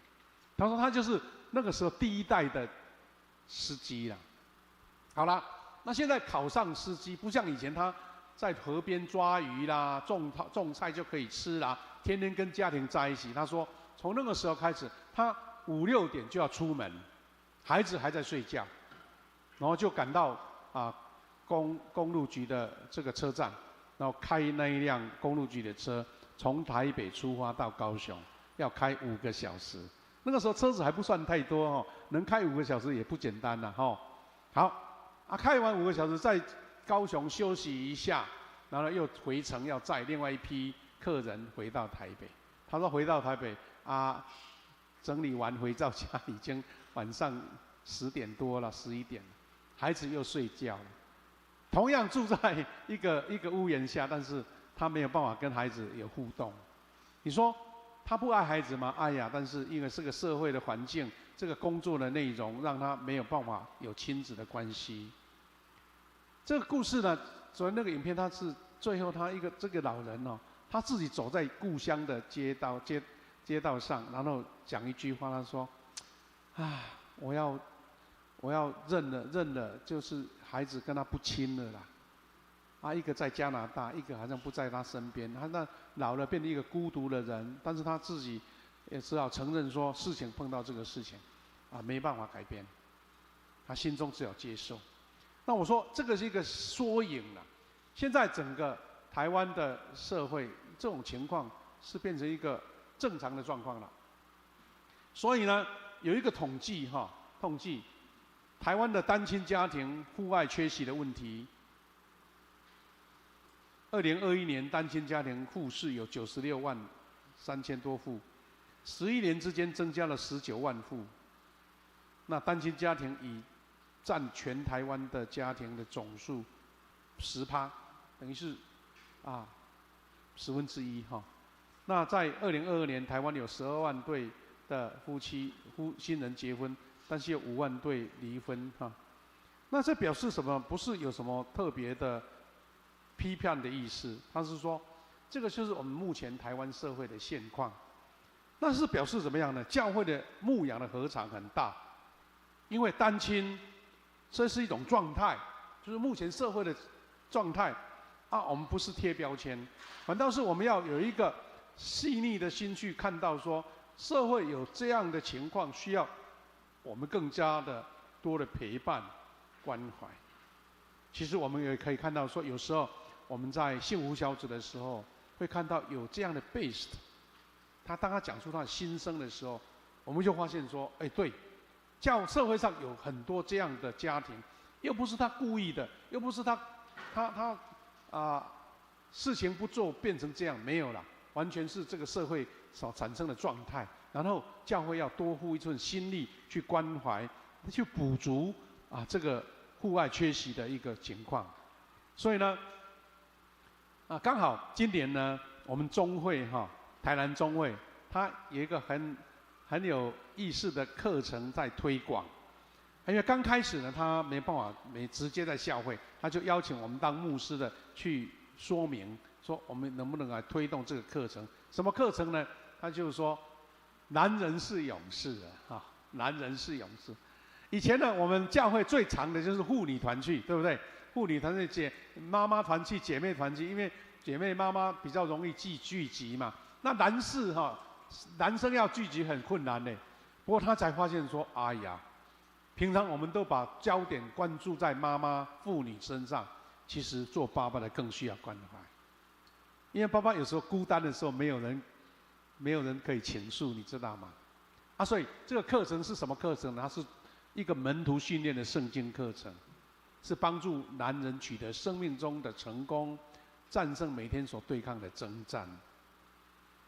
他说他就是那个时候第1代的司机啦。好了。那现在考上司机，不像以前他在河边抓鱼啦、种菜就可以吃啦，天天跟家庭在一起。他说，从那个时候开始，他5、6点就要出门，孩子还在睡觉，然后就赶到公路局的这个车站，然后开那一辆公路局的车，从台北出发到高雄，要开5个小时。那个时候车子还不算太多哦，能开5个小时也不简单了哈。好，开完5个小时，在高雄休息一下，然后又回程要载另外一批客人回到台北。他说回到台北整理完回到家已经晚上10点多了，11点了，孩子又睡觉了。同样住在一个屋檐下，但是他没有办法跟孩子有互动。你说他不爱孩子吗？爱呀，但是因为这个社会的环境，这个工作的内容，让他没有办法有亲子的关系。这个故事呢，昨天那个影片，他是最后这个老人哦，他自己走在故乡的街道上，然后讲一句话，他说：“我要认了，就是孩子跟他不亲了啦。一个在加拿大，一个好像不在他身边。他那老了变成一个孤独的人，但是他自己也只好承认说，事情碰到这个事情，没办法改变，他心中只有接受。那我说这个是一个缩影了。现在整个台湾的社会这种情况是变成一个正常的状况了。所以呢，有一个统计台湾的单亲家庭户外缺席的问题。2021年单亲家庭户数有96万3000多户，11年之间增加了19万户。那单亲家庭已占全台湾的家庭的总数10%，等于是1/10哈。那在2022年，台湾有12万对的新人结婚，但是有5万对离婚哈。那这表示什么？不是有什么特别的批判的意思，他是说，这个就是我们目前台湾社会的现况。那是表示怎么样呢？教会的牧养的禾场很大，因为单亲，这是一种状态，就是目前社会的状态。我们不是贴标签，反倒是我们要有一个细腻的心去看到说，社会有这样的情况，需要我们更加的多的陪伴、关怀。其实我们也可以看到说，有时候我们在幸福小组的时候，会看到有这样的 based， 当他讲出他的心声的时候，我们就发现说，对，社会上有很多这样的家庭，又不是他故意的，又不是他事情不做变成这样，没有啦，完全是这个社会所产生的状态。然后教会要多付一份心力去关怀，去补足这个户外缺席的一个情况。所以呢，刚好今年呢，我们中会台南中会，它有一个很有意思的课程在推广。因为刚开始呢，他没办法直接在教会，他就邀请我们当牧师的去说明，说我们能不能来推动这个课程？什么课程呢？他就是说，男人是勇士男人是勇士。以前呢，我们教会最长的就是妇女团契，对不对？妇女团契、妈妈团契、姐妹团契，因为姐妹妈妈比较容易聚集嘛。那男生要聚集很困难呢。不过他才发现说，平常我们都把焦点关注在妈妈、妇女身上，其实做爸爸的更需要关怀，因为爸爸有时候孤单的时候，没有人可以倾诉，你知道吗？所以这个课程是什么课程呢？它是一个门徒训练的圣经课程，是帮助男人取得生命中的成功，战胜每天所对抗的征战。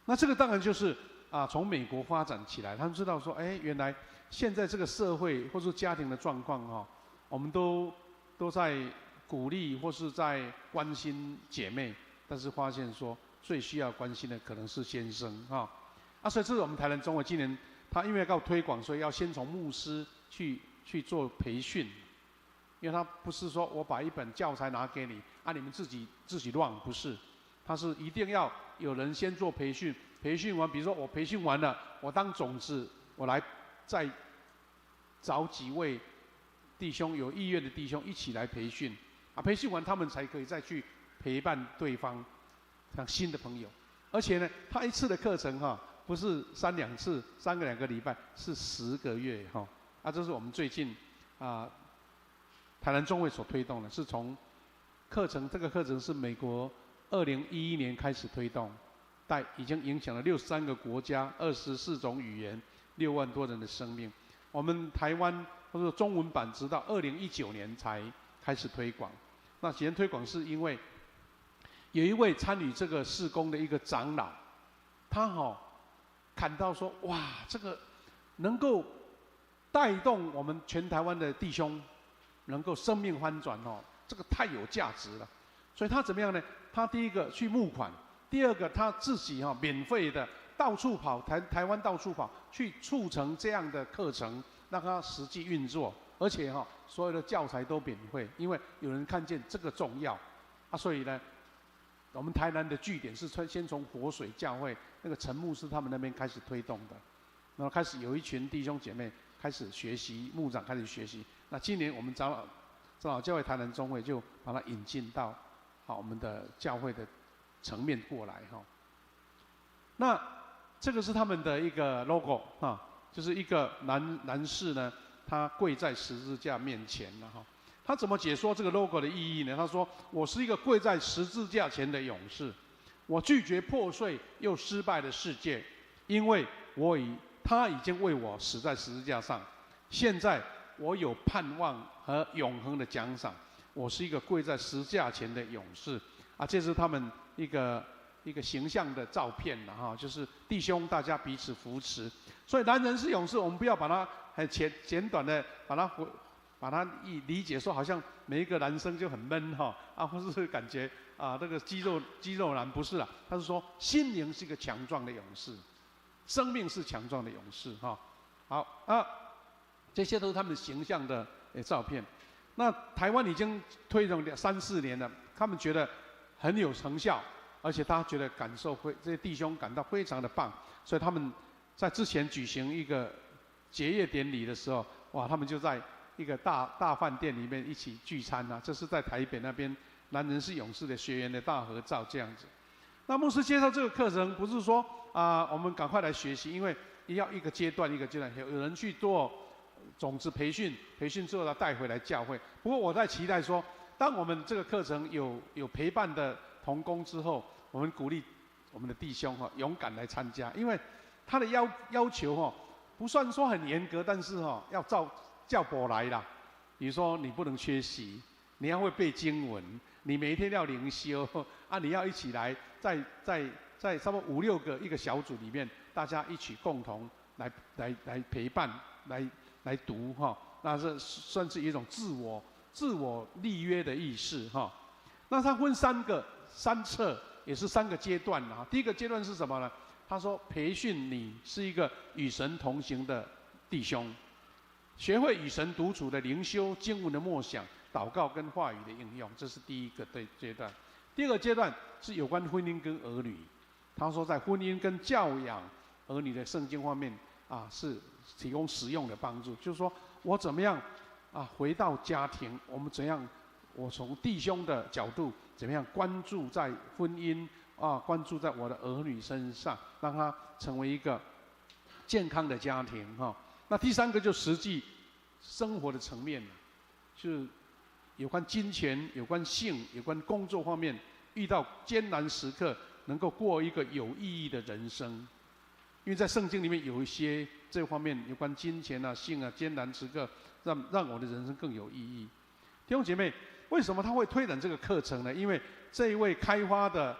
那这个当然就是从美国发展起来，他们知道说，原来现在这个社会或是家庭的状况我们都在鼓励或是在关心姐妹，但是发现说最需要关心的可能是先生所以这是我们台南中会今年他因为要推广，所以要先从牧师去做培训，因为他不是说我把一本教材拿给你你们自己乱，不是，他是一定要有人先做培训，培训完，比如说我培训完了，我当种子，我来再找几位弟兄有意愿的弟兄一起来培训培训完他们才可以再去陪伴对方，像新的朋友。而且呢，他一次的课程不是3-2次，3个2个礼拜，是10个月这是我们最近台南中会所推动的，是从这个课程是美国2011年开始推动，已经影响了63个国家、24种语言、6万多人的生命。我们台湾或者中文版直到2019年才开始推广。那起源推广是因为有一位参与这个事工的一个长老，他看到说，哇，这个能够带动我们全台湾的弟兄能够生命翻转这个太有价值了。所以他怎么样呢？他第一个去募款，第二个他自己免费的到处跑，台湾到处跑，去促成这样的课程，让它实际运作，而且所有的教材都免费，因为有人看见这个重要所以呢，我们台南的据点是先从活水教会那个陈牧师他们那边开始推动的，然后开始有一群弟兄姐妹开始学习，牧长开始学习。那今年我们长老教会台南中会就把它引进到我们的教会的层面过来那这个是他们的一个 logo 就是一个男士呢，他跪在十字架面前了他怎么解说这个 logo 的意义呢？他说：“我是一个跪在十字架前的勇士，我拒绝破碎又失败的世界，因为他已经为我死在十字架上。现在我有盼望和永恒的奖赏。我是一个跪在十字架前的勇士。”这是他们一个形象的照片了就是弟兄大家彼此扶持。所以男人是勇士，我们不要把它很简短的把它理解说好像每一个男生就很闷或是感觉这个肌肉男，不是啦。他是说心灵是一个强壮的勇士，生命是强壮的勇士好这些都是他们形象的照片。那台湾已经推动3-4年了，他们觉得很有成效，而且他觉得这些弟兄感到非常的棒，所以他们在之前举行一个结业典礼的时候，他们就在一个大饭店里面一起聚餐这是在台北那边男人是勇士的学员的大合照这样子。那牧师介绍这个课程，不是说我们赶快来学习，因为要一个阶段一个阶段，有人去做种子培训之后，他带回来教会。不过我在期待说，当我们这个课程有陪伴的同工之后，我们鼓励我们的弟兄勇敢来参加，因为他的要求不算说很严格，但是要照本来啦。比如说你不能缺席，你要会背经文，你每一天要灵修你要一起来在差不多5-6个一个小组里面，大家一起共同来陪伴来读那这算是一种自我立约的意识那它分3册，也是3个阶段第一个阶段是什么呢？他说培训你是一个与神同行的弟兄，学会与神独处的灵修、经文的默想、祷告跟话语的应用，这是第一个阶段。第二个阶段是有关婚姻跟儿女。他说在婚姻跟教养儿女的圣经方面是提供实用的帮助，就是说我怎么样回到家庭，我从弟兄的角度怎么样关注在婚姻关注在我的儿女身上，让他成为一个健康的家庭那第3个就实际生活的层面，就是有关金钱、有关性、有关工作方面，遇到艰难时刻能够过一个有意义的人生。因为在圣经里面有一些这方面有关金钱性艰难时刻，让我的人生更有意义。弟兄姐妹，为什么他会推展这个课程呢？因为这一位开发的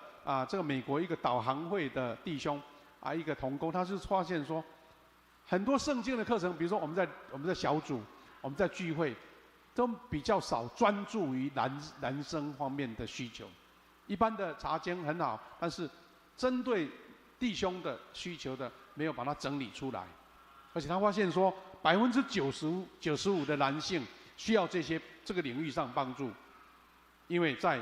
这个美国一个导航会的弟兄一个同工，他是发现说，很多圣经的课程，比如说我们在小组，我们在聚会，都比较少专注于男生方面的需求。一般的查经很好，但是针对弟兄的需求的没有把它整理出来。而且他发现说，95%的男性需要这个领域上帮助，因为在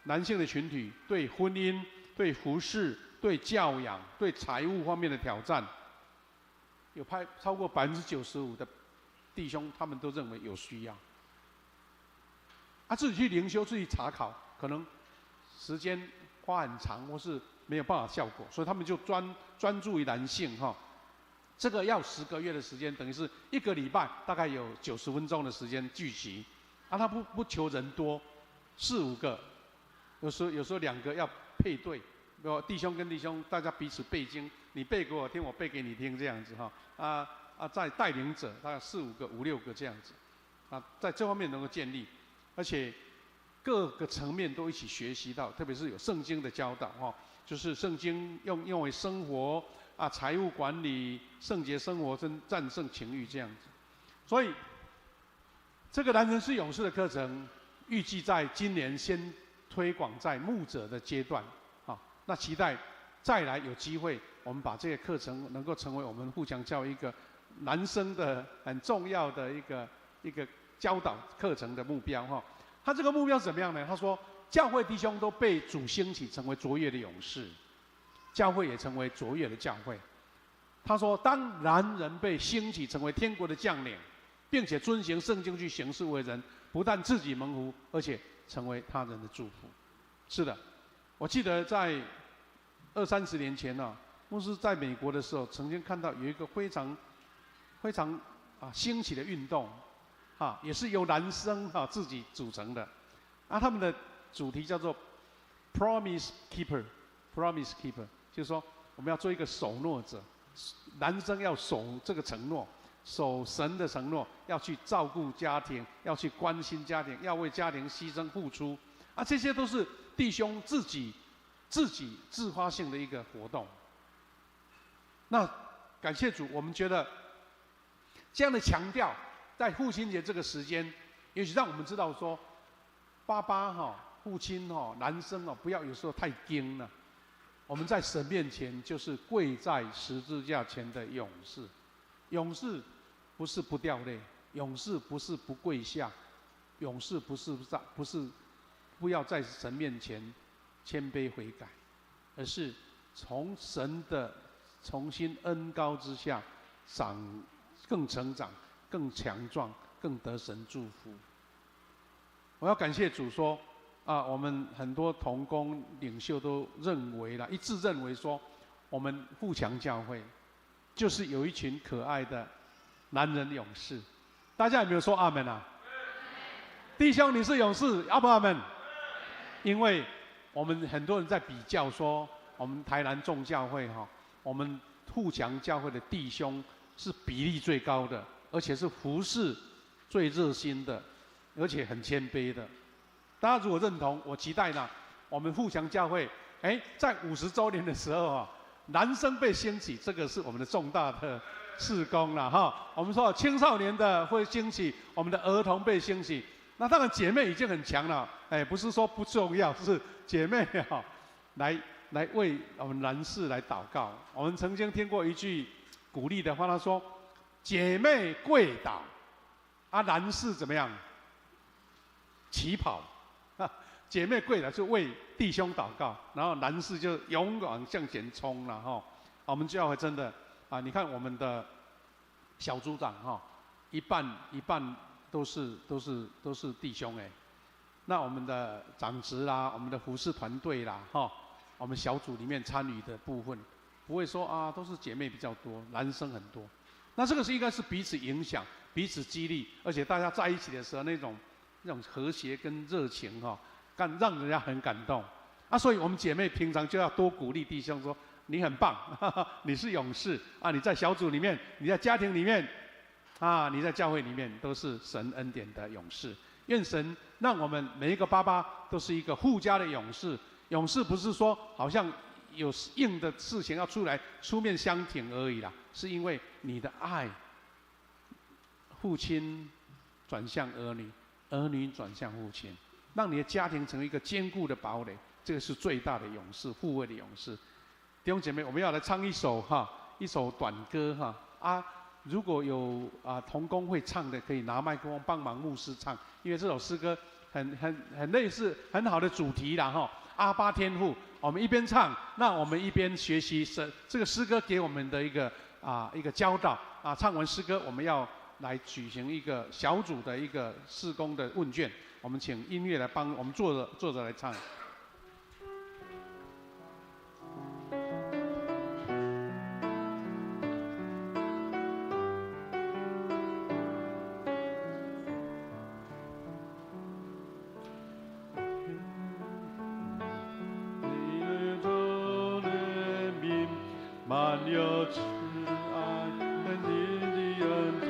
男性的群体对婚姻、对服事、对教养、对财务方面的挑战，有超过95%的弟兄，他们都认为有需要。自己去灵修、自己查考，可能时间花很长，或是没有办法效果，所以他们就专注于男性这个要10个月的时间，等于是1个礼拜大概有90分钟的时间聚集。啊，他不求人多，4、5个，有时候2个要配对，弟兄跟弟兄大家彼此背经，你背给我听，我背给你听，这样子哈。在带领者大概4、5个、5、6个这样子，在这方面能够建立，而且各个层面都一起学习到，特别是有圣经的教导哈，就是圣经用为生活财务管理、圣洁生活跟战胜情欲这样子，所以。这个男人是勇士的课程，预计在今年先推广在牧者的阶段，那期待再来有机会，我们把这个课程能够成为我们互相教一个男生的很重要的一个教导课程的目标哈。他这个目标是怎么样呢？他说，教会弟兄都被主兴起成为卓越的勇士，教会也成为卓越的教会。他说，当男人被兴起成为天国的将领。并且遵行圣经去行事为人，不但自己蒙福，而且成为他人的祝福。是的，我记得在20、30年前呢，牧师在美国的时候，曾经看到有一个非常兴起的运动，也是由男生自己组成的，他们的主题叫做 Promise Keeper，Promise Keeper， 就是说我们要做一个守诺者，男生要守这个承诺。守神的承诺，要去照顾家庭，要去关心家庭，要为家庭牺牲付出，这些都是弟兄自己自发性的一个活动。那感谢主，我们觉得这样的强调，在父亲节这个时间，也许让我们知道说，爸爸父亲男生不要有时候太硬了。我们在神面前就是跪在十字架前的勇士，勇士。不是不掉泪，勇士不是不跪下，勇士不是不要在神面前谦卑悔改，而是从神的重新恩膏之下更成长、更强壮、更得神祝福。我要感谢主说，我们很多同工领袖都认为了，一致认为说，我们富强教会就是有一群可爱的。男人勇士，大家有没有说阿门啊？弟兄，你是勇士，阿不阿门？因为我们很多人在比较说，我们台南众教会我们富强教会的弟兄是比例最高的，而且是服事最热心的，而且很谦卑的。大家如果认同，我期待呢，我们富强教会，在50周年的时候男生被兴起，这个是我们的重大的。事工了我们说青少年的会兴起，我们的儿童被兴起，那当然姐妹已经很强了，不是说不重要，是姐妹来为我们男士来祷告。我们曾经听过一句鼓励的话，他说：“姐妹跪倒，男士怎么样？起跑，姐妹跪倒就为弟兄祷告，然后男士就勇敢向前冲了我们教会真的。”你看我们的小组长一半都是弟兄那我们的长职啦，我们的服侍团队啦我们小组里面参与的部分，不会说都是姐妹比较多，男生很多。那这个是应该是彼此影响、彼此激励，而且大家在一起的时候那种和谐跟热情让人家很感动所以我们姐妹平常就要多鼓励弟兄说。你很棒，你是勇士你在小组里面，你在家庭里面，你在教会里面，都是神恩典的勇士。愿神让我们每一个爸爸都是一个护家的勇士。勇士不是说好像有硬的事情要出面相挺而已啦，是因为你的爱，父亲转向儿女，儿女转向父亲，让你的家庭成为一个坚固的堡垒，这个是最大的勇士，护卫的勇士。弟兄姐妹，我们要来唱一首短歌如果有同工会唱的，可以拿麦克风帮忙牧师唱，因为这首诗歌很类似，很好的主题啦阿爸天父，我们一边唱，那我们一边学习这个诗歌给我们的一个教导唱完诗歌，我们要来举行一个小组的一个事工的问卷，我们请音乐来帮我们坐着来唱。慈爱跟你的恩典，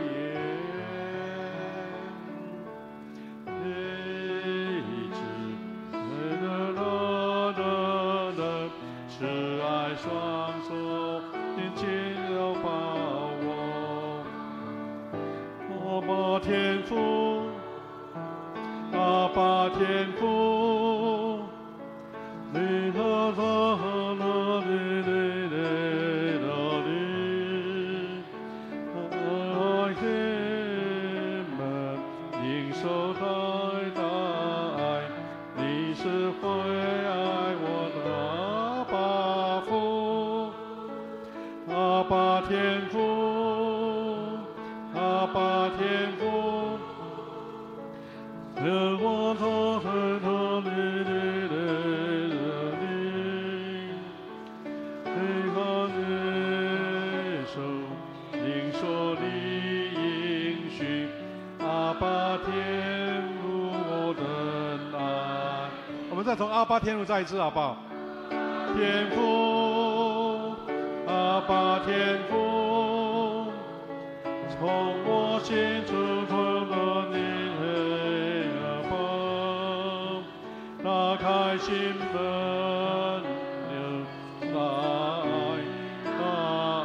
一直的慈爱双手紧紧地抱我，阿爸天父，阿爸天父，你和他那里的那里，爱人们应受太大爱，你是会爱我的阿爸父，阿爸天父，阿爸天父。和我走在那里的你，你看你手，领受你应许，阿爸天父我的爱。我们再从阿爸天父再一次好不好？天父，阿爸天父，从我心出的你。打开心门，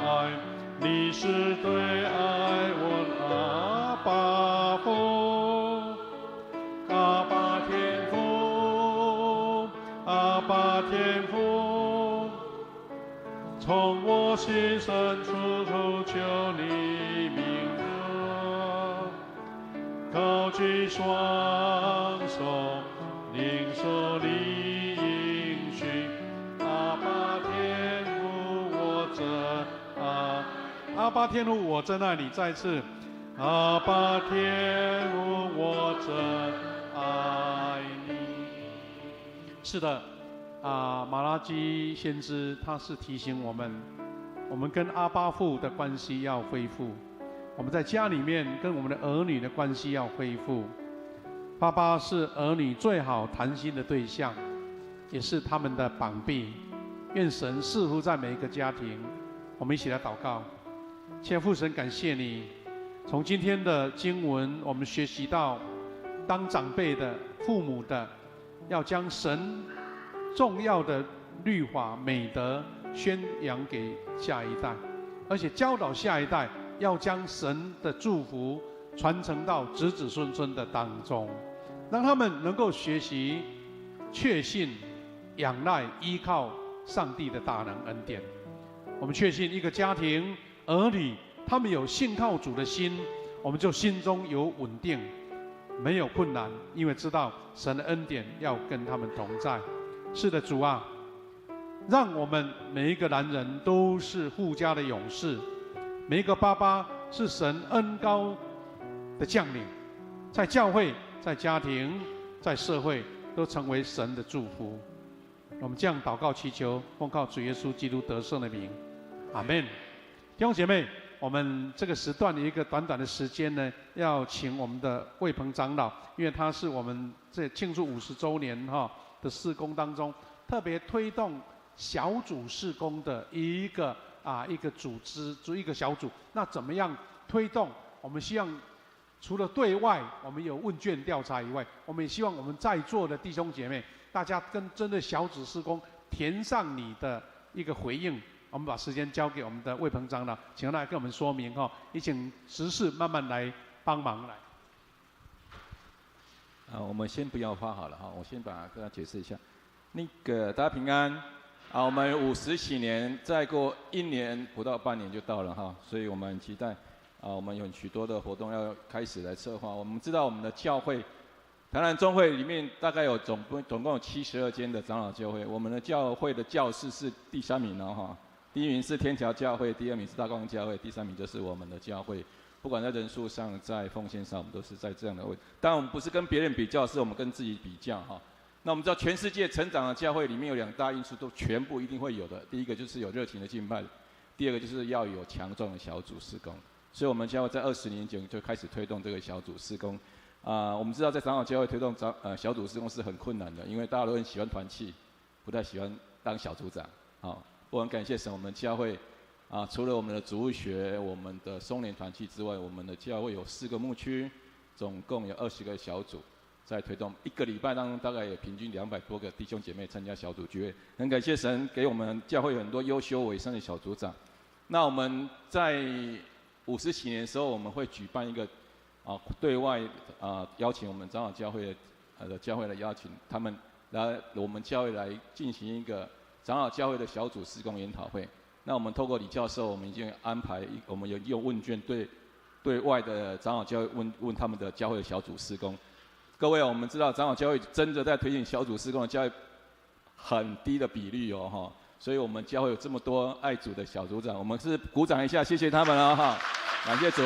爱，你是对爱我阿爸父，阿爸天父，阿爸天父，从我心深处求你名字，高举双手。领受你应许，阿爸天父我真爱，阿爸天父我真爱你。再一次，阿爸天父我真爱你。是的，马拉基先知他是提醒我们跟阿爸父的关系要恢复，我们在家里面跟我们的儿女的关系要恢复。爸爸是儿女最好谈心的对象，也是他们的膀臂。愿神赐福在每一个家庭。我们一起来祷告。亲爱的父神，感谢你，从今天的经文，我们学习到，当长辈的、父母的，要将神重要的律法、美德宣扬给下一代，而且教导下一代要将神的祝福传承到子子孙孙的当中，让他们能够学习、确信、仰赖、依靠上帝的大能恩典。我们确信一个家庭儿女，他们有信靠主的心，我们就心中有稳定，没有困难，因为知道神的恩典要跟他们同在。是的，主啊，让我们每一个男人都是富家的勇士，每一个爸爸是神恩膏的将领，在教会、在家庭、在社会都成为神的祝福。我们这样祷告祈求，奉靠主耶稣基督得胜的名，阿们。弟兄姐妹，我们这个时段的一个短短的时间呢，要请我们的魏鹏长老，因为他是我们这庆祝50周年的事工当中，特别推动小组事工的一个组织，一个小组。那怎么样推动？我们希望除了对外我们有问卷调查以外，我们也希望我们在座的弟兄姐妹，大家跟针对小组事工填上你的一个回应。我们把时间交给我们的魏鹏长老，请他来跟我们说明也请执事慢慢来帮忙来。我们先不要发好了我先把跟大家解释一下。那个大家平安我们50几年，再过1年不到半年就到了所以我们很期待我们有许多的活动要开始来策划。我们知道我们的教会台南中会里面大概有总共有72间的长老教会，我们的教会的教士是第3名第1名是天桥教会，第2名是大光教会，第3名就是我们的教会。不管在人数上，在奉献上，我们都是在这样的位置。当然我们不是跟别人比较，是我们跟自己比较那我们知道全世界成长的教会里面有2大因素都全部一定会有的，第一个就是有热情的敬拜，第二个就是要有强壮的小组事工。所以我们教会在20年前就开始推动这个小组事工。我们知道在长老教会推动小组事工是很困难的，因为大家都很喜欢团契，不太喜欢当小组长我很感谢神，我们教会除了我们的主日学、我们的松联团契之外，我们的教会有4个牧区，总共有20个小组在推动。1个礼拜当中，大概有平均200多个弟兄姐妹参加小组聚会。很感谢神给我们教会很多优秀委身的小组长。那我们在50禧年的时候，我们会举办一个对外邀请我们长老教会的教会来邀请他们来我们教会来进行一个长老教会的小组事工研讨会。那我们透过李教授，我们已经安排我们有用问卷对外的长老教会问他们的教会的小组事工。各位，我们知道长老教会真的在推行小组事工的教会很低的比率哦哈，所以我们教会有这么多爱主的小组长，我们是鼓掌一下，谢谢他们了哈，感谢主。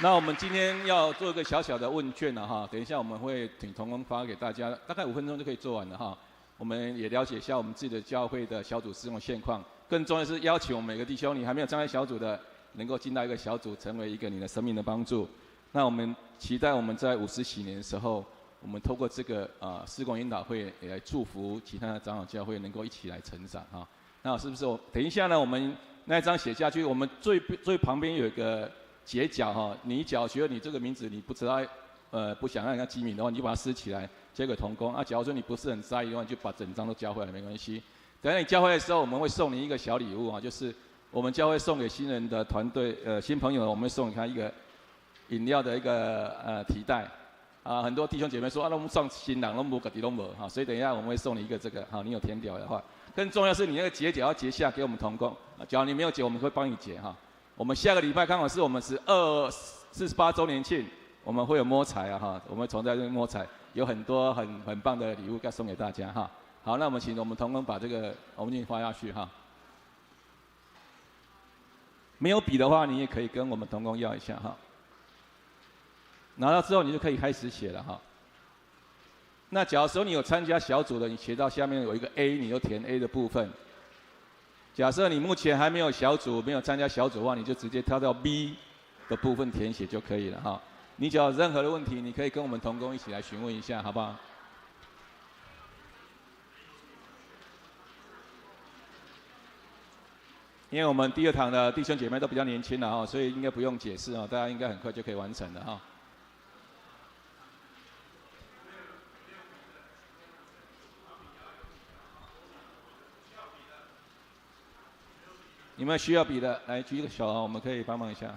那我们今天要做一个小小的问卷了哈，等一下我们会请同工发给大家，大概5分钟就可以做完了哈。我们也了解一下我们自己的教会的小组事工现况，更重要的是邀请我们每个弟兄，你还没有参加小组的，能够进到一个小组，成为一个你的生命的帮助。那我们期待我们在50禧年的时候，我们透过这个事工研讨会，也来祝福其他的长老教会能够一起来成长哈。那是不是等一下呢？我们那一张写下去，我们最旁边有一个截角哈，你假如觉得你这个名字你不知道，不想让人家记名的话，你就把它撕起来。交给同工假如说你不是很在意的话，就把整张都交回来，没关系。等你交回来的时候，我们会送你一个小礼物就是我们教会送给新人的团队新朋友，我们会送给他一个饮料的一个提袋很多弟兄姐妹说那我们送新人都没个底都没所以等一下我们会送你一个这个你有填表的话，更重要是你那个结角要结下给我们同工假如你没有结，我们会帮你结我们下个礼拜刚好是我们48周年庆，我们会有摸彩我们会从在这摸彩。有很多很棒的礼物要送给大家好，那我们请我们同工把这个红巾发下去没有笔的话，你也可以跟我们同工要一下拿到之后你就可以开始写了那假如说你有参加小组的，你写到下面有一个 A， 你就填 A 的部分。假设你目前还没有小组，没有参加小组的话，你就直接跳到 B 的部分填写就可以了你只要有任何的问题，你可以跟我们同工一起来询问一下，好不好？因为我们第2堂的弟兄姐妹都比较年轻了所以应该不用解释大家应该很快就可以完成了你们需要笔的，来举一个手我们可以帮忙一下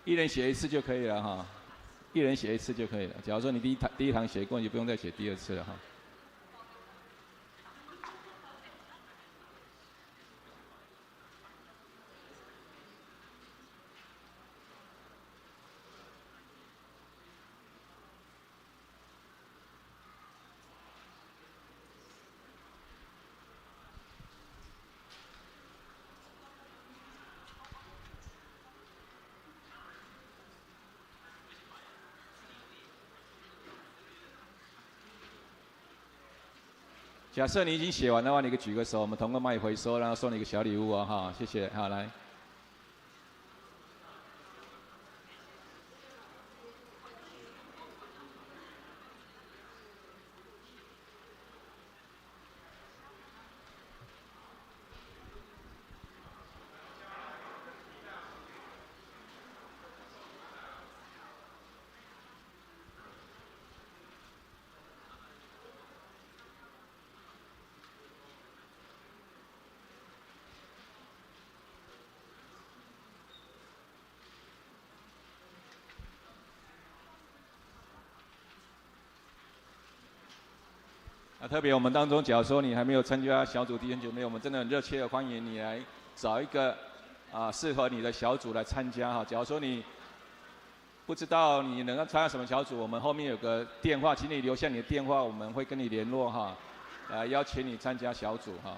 一人写1次就可以了一人写1次就可以了。假如说你第一堂写过，你就不用再写第2次了假设你已经写完的话，你可以举个手，我们同工帮你回收，然后送你一个小礼物谢谢，好来。特别我们当中，假如说你还没有参加小组弟兄姐妹，我们真的很热切的欢迎你来找一个适合你的小组来参加假如说你不知道你能够参加什么小组，我们后面有个电话，请你留下你的电话，我们会跟你联络来邀请你参加小组哈。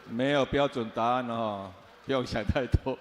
没有标准答案哦，不用想太多。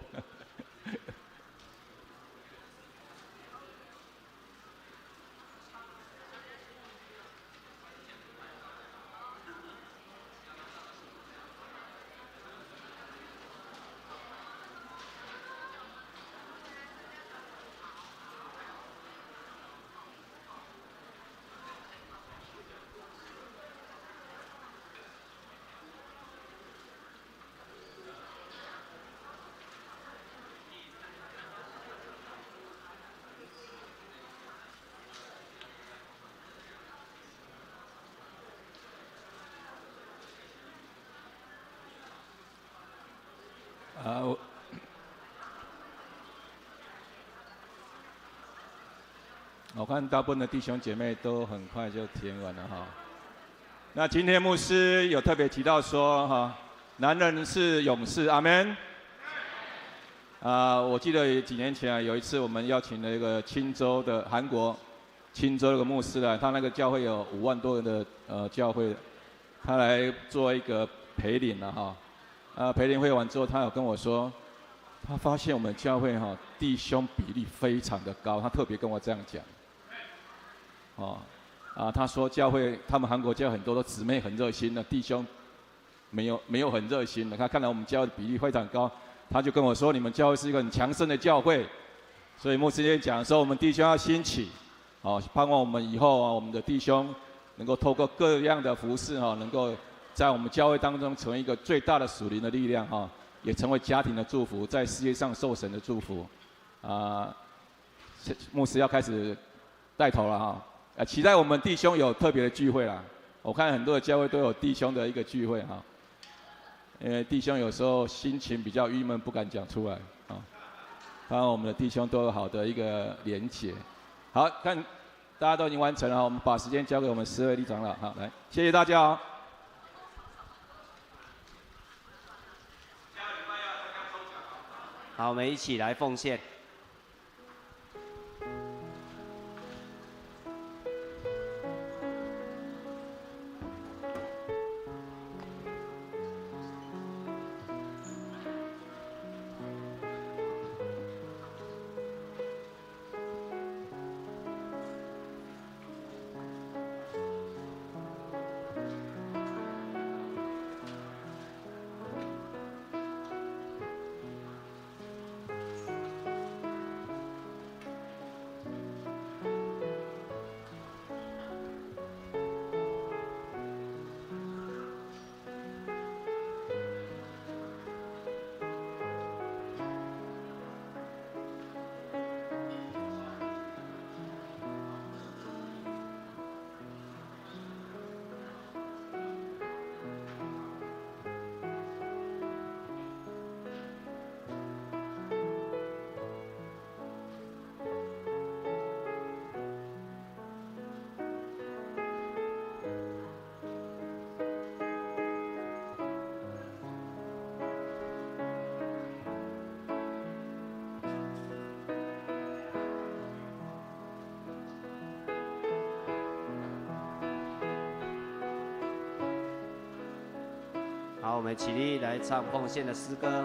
我看大部分的弟兄姐妹都很快就填完了哈。那今天牧师有特别提到说哈，男人是勇士，阿门。我记得几年前有一次我们邀请了一个青州的韩国青州那个牧师来，他那个教会有5万多人的教会，他来做一个陪领了哈。陪领会完之后，他有跟我说，他发现我们教会哈弟兄比例非常的高，他特别跟我这样讲。他说教会他们韩国教会很多的姊妹很热心的，弟兄没有很热心的。他看来我们教会的比例非常高，他就跟我说，你们教会是一个很强盛的教会，所以牧师今天讲说我们弟兄要兴起，盼望我们以后我们的弟兄能够透过各样的服事能够在我们教会当中成为一个最大的属灵的力量也成为家庭的祝福，在世界上受神的祝福。牧师要开始带头了期待我们弟兄有特别的聚会啦。我看很多的教会都有弟兄的一个聚会因为弟兄有时候心情比较郁闷，不敢讲出来当然我们的弟兄都有好的一个连结。好，看大家都已经完成了我们把时间交给我们10位弟长老。好，来，谢谢大家好，我们一起来奉献。好，我们起立来唱奉献的诗歌。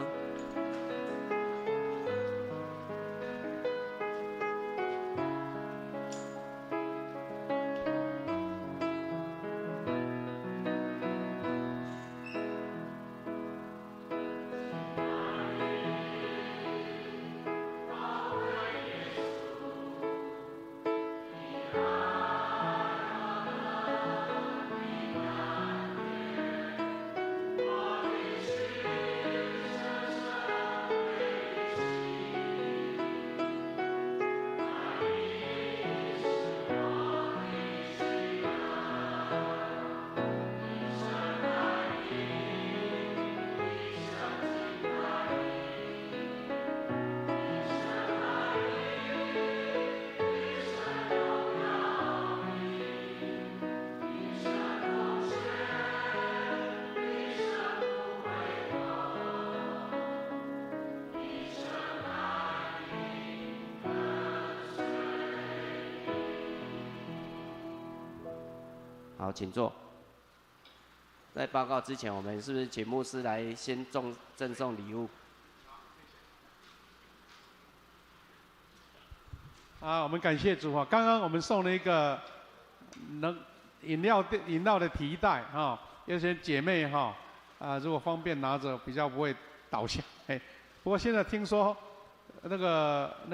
好，请坐。在报告之前，我们是不是请牧师来先赠送礼物？我们感谢主啊！刚刚我们送了一个饮料的提袋哈，有些姐妹哈如果方便拿着，比较不会倒下。不过现在听说那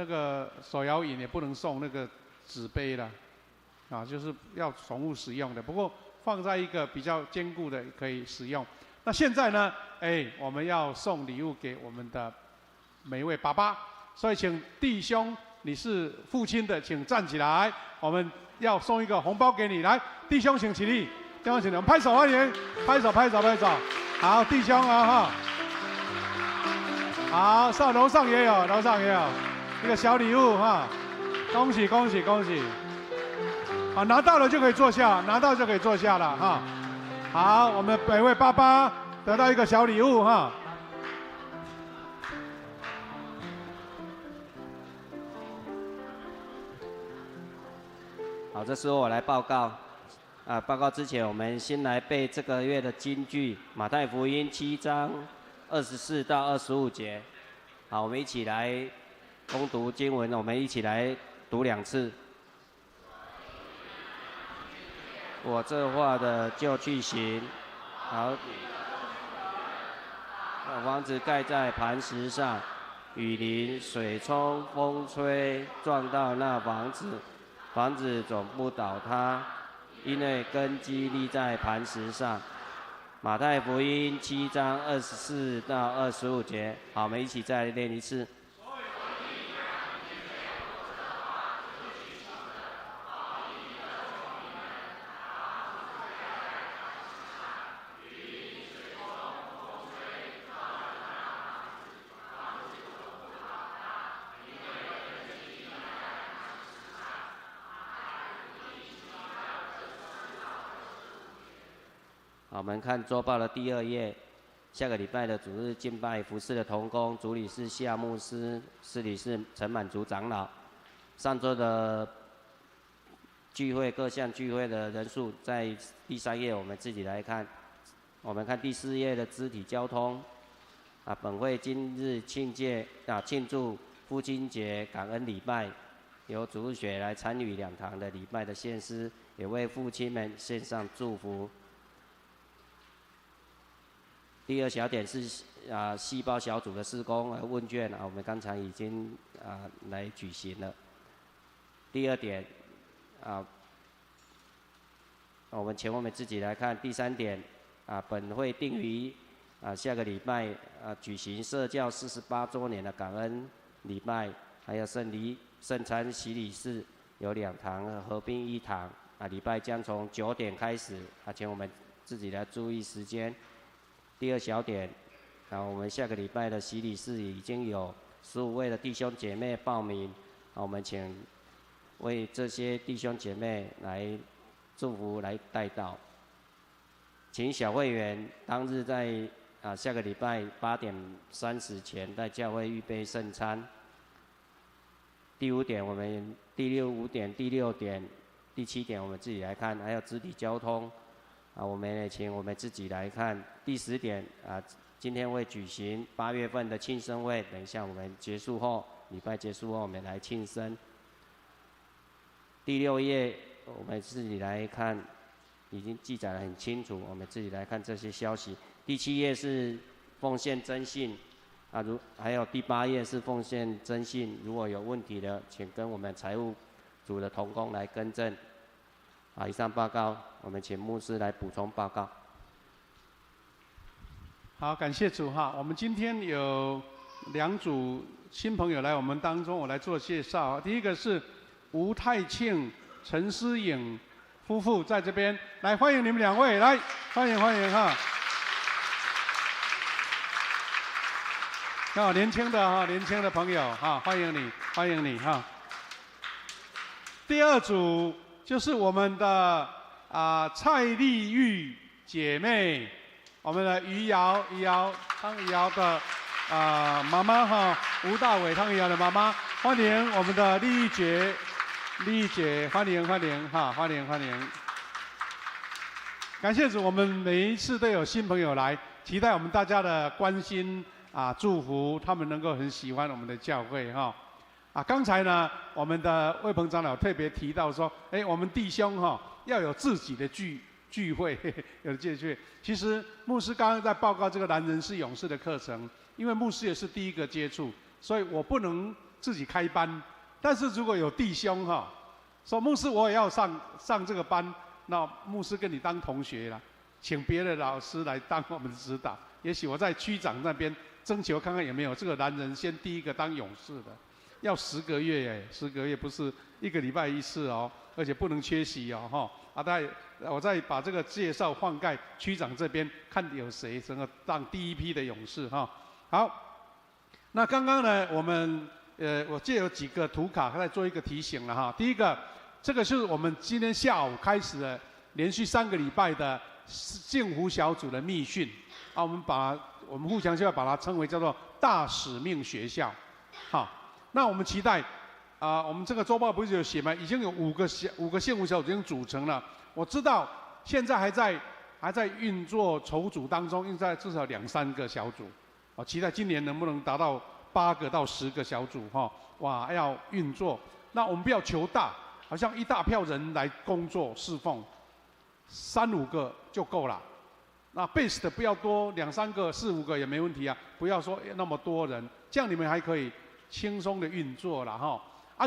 个手摇饮也不能送那个纸杯了。就是要宠物使用的，不过放在一个比较坚固的可以使用。那现在呢，我们要送礼物给我们的每一位爸爸，所以请弟兄，你是父亲的，请站起来，我们要送一个红包给你。来，弟兄请起立，弟兄请起立，我们拍手欢迎，拍手。好，弟兄啊哈，好，楼上也有一个小礼物哈，恭喜。好，拿到了就可以坐下了哈。好，我们每位爸爸得到一个小礼物哈。好，这时候我来报告。报告之前，我们先来背这个月的金句，马太福音7章24到25节。好，我们一起来攻读经文，我们一起来读2次。我这话的就去行。好，把房子盖在磐石上，雨淋、水冲、风吹，撞到那房子，房子总不倒塌，因为根基立在磐石上。马太福音7章24到25节。好，我们一起再练一次。好，我们看周报的第2页，下个礼拜的主日敬拜服事的同工，主理是夏牧师，司理是陈满族长老。上周的聚会，各项聚会的人数，在第3页我们自己来看。我们看第4页的肢体交通。本会今日庆祝父亲节感恩礼拜，由主日学来参与2堂的礼拜的献诗，也为父亲们献上祝福。第2小点是细胞小组的施工问卷我们刚才已经来举行了。第2点我们请我们自己来看。第3点本会定于下个礼拜举行社教48周年的感恩礼拜，还有圣餐洗礼式有2堂合并1堂礼拜将从9点开始请我们自己来注意时间。第2小点我们下个礼拜的洗礼式已经有15位的弟兄姐妹报名我们请为这些弟兄姐妹来祝福来代祷，请小会员当日在下个礼拜8点30前在教会预备圣餐。第5点我们第5点、第6点、第7点我们自己来看，还有肢体交通我们也请我们自己来看。第10点今天会举行8月份的庆生会，等一下我们结束后，礼拜结束后我们来庆生。第6页我们自己来看，已经记载得很清楚，我们自己来看这些消息。第7页是奉献征信还有第8页是奉献征信，如果有问题的，请跟我们财务组的同工来更正。以上报告，我们请牧师来补充报告。好，感谢主哈。我们今天有2组新朋友来我们当中，我来做介绍。第一个是吴太庆、陈思颖夫妇在这边，来欢迎你们2位，来欢迎哈。年轻的朋友哈，欢迎你哈。第2组就是我们的蔡丽玉姐妹，我们的汤怡瑶的妈妈哈，吴大伟汤怡瑶的妈妈，欢迎我们的丽玉姐，欢迎哈，欢迎。感谢主，我们每一次都有新朋友来，期待我们大家的关心祝福，他们能够很喜欢我们的教会哈。刚才呢，我们的魏鹏长老特别提到说，我们弟兄要有自己的聚会，有聚会。其实牧师刚刚在报告这个男人是勇士的课程，因为牧师也是第一个接触，所以我不能自己开班。但是如果有弟兄说牧师我也要上这个班，那牧师跟你当同学了，请别的老师来当我们的指导。也许我在区长那边征求看看有没有这个男人先第一个当勇士的。要10个月10个月不是1个礼拜1次哦，而且不能缺席哦我再把这个介绍换盖区长这边，看有谁能够当第一批的勇士哈。好，那刚刚呢，我们我借有几个图卡再做一个提醒了哈。第一个，这个是我们今天下午开始的连续3个礼拜的幸福小组的密训我们互相就要把它称为叫做大使命学校，好。那我们期待我们这个周报不是有写吗？已经有5个幸福小组已经组成了。我知道现在还在运作筹组当中，应该至少2、3个小组。我期待今年能不能达到8个到10个小组哇，要运作。那我们不要求大，好像一大票人来工作侍奉，3、5个就够了。那 base 的不要多，2、3个、4、5个也没问题啊，不要说那么多人，这样你们还可以轻松的运作了哈。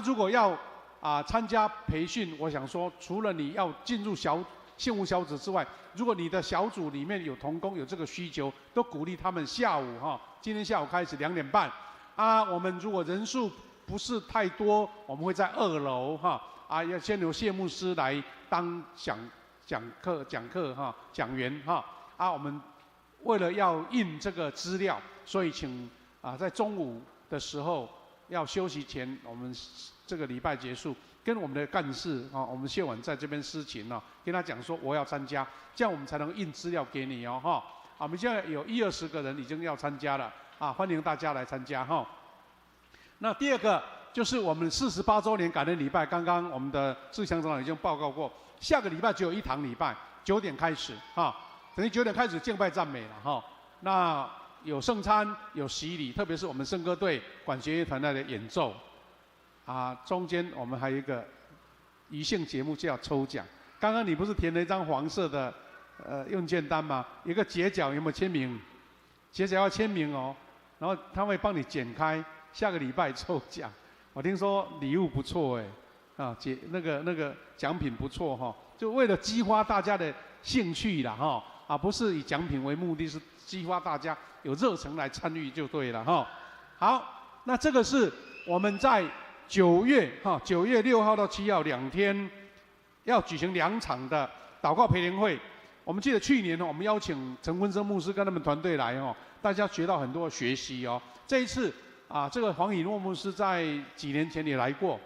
如果要参加培训，我想说，除了你要进入幸福小组之外，如果你的小组里面有同工有这个需求，都鼓励他们下午今天下午开始2点半我们如果人数不是太多，我们会在2楼要先由谢牧师来当讲员我们为了要印这个资料，所以请在中午的时候要休息前，我们这个礼拜结束，跟我们的干事我们谢婉在这边司琴跟他讲说我要参加，这样我们才能印资料给你我们现在有20个人已经要参加了欢迎大家来参加那第2个就是我们48周年感恩礼拜，刚刚我们的志强长老已经报告过，下个礼拜只有1堂礼拜，9点开始等于9点开始敬拜赞美了那有圣餐，有洗礼，特别是我们圣歌队管弦乐团队的演奏中间我们还有一个余兴节目叫抽奖。刚刚你不是填了一张黄色的用券单吗？有个截角，有没有签名？截角要签名然后他会帮你剪开，下个礼拜抽奖。我听说礼物不错那个奖品不错就为了激发大家的兴趣啦不是以奖品为目的，是激发大家有热忱来参与就对了好，那这个是我们在9月6号到7号2天要举行2场的祷告培灵会。我们记得去年我们邀请陈坤生牧师跟他们团队来大家学到很多学习这一次这个黄以诺牧师在几年前也来过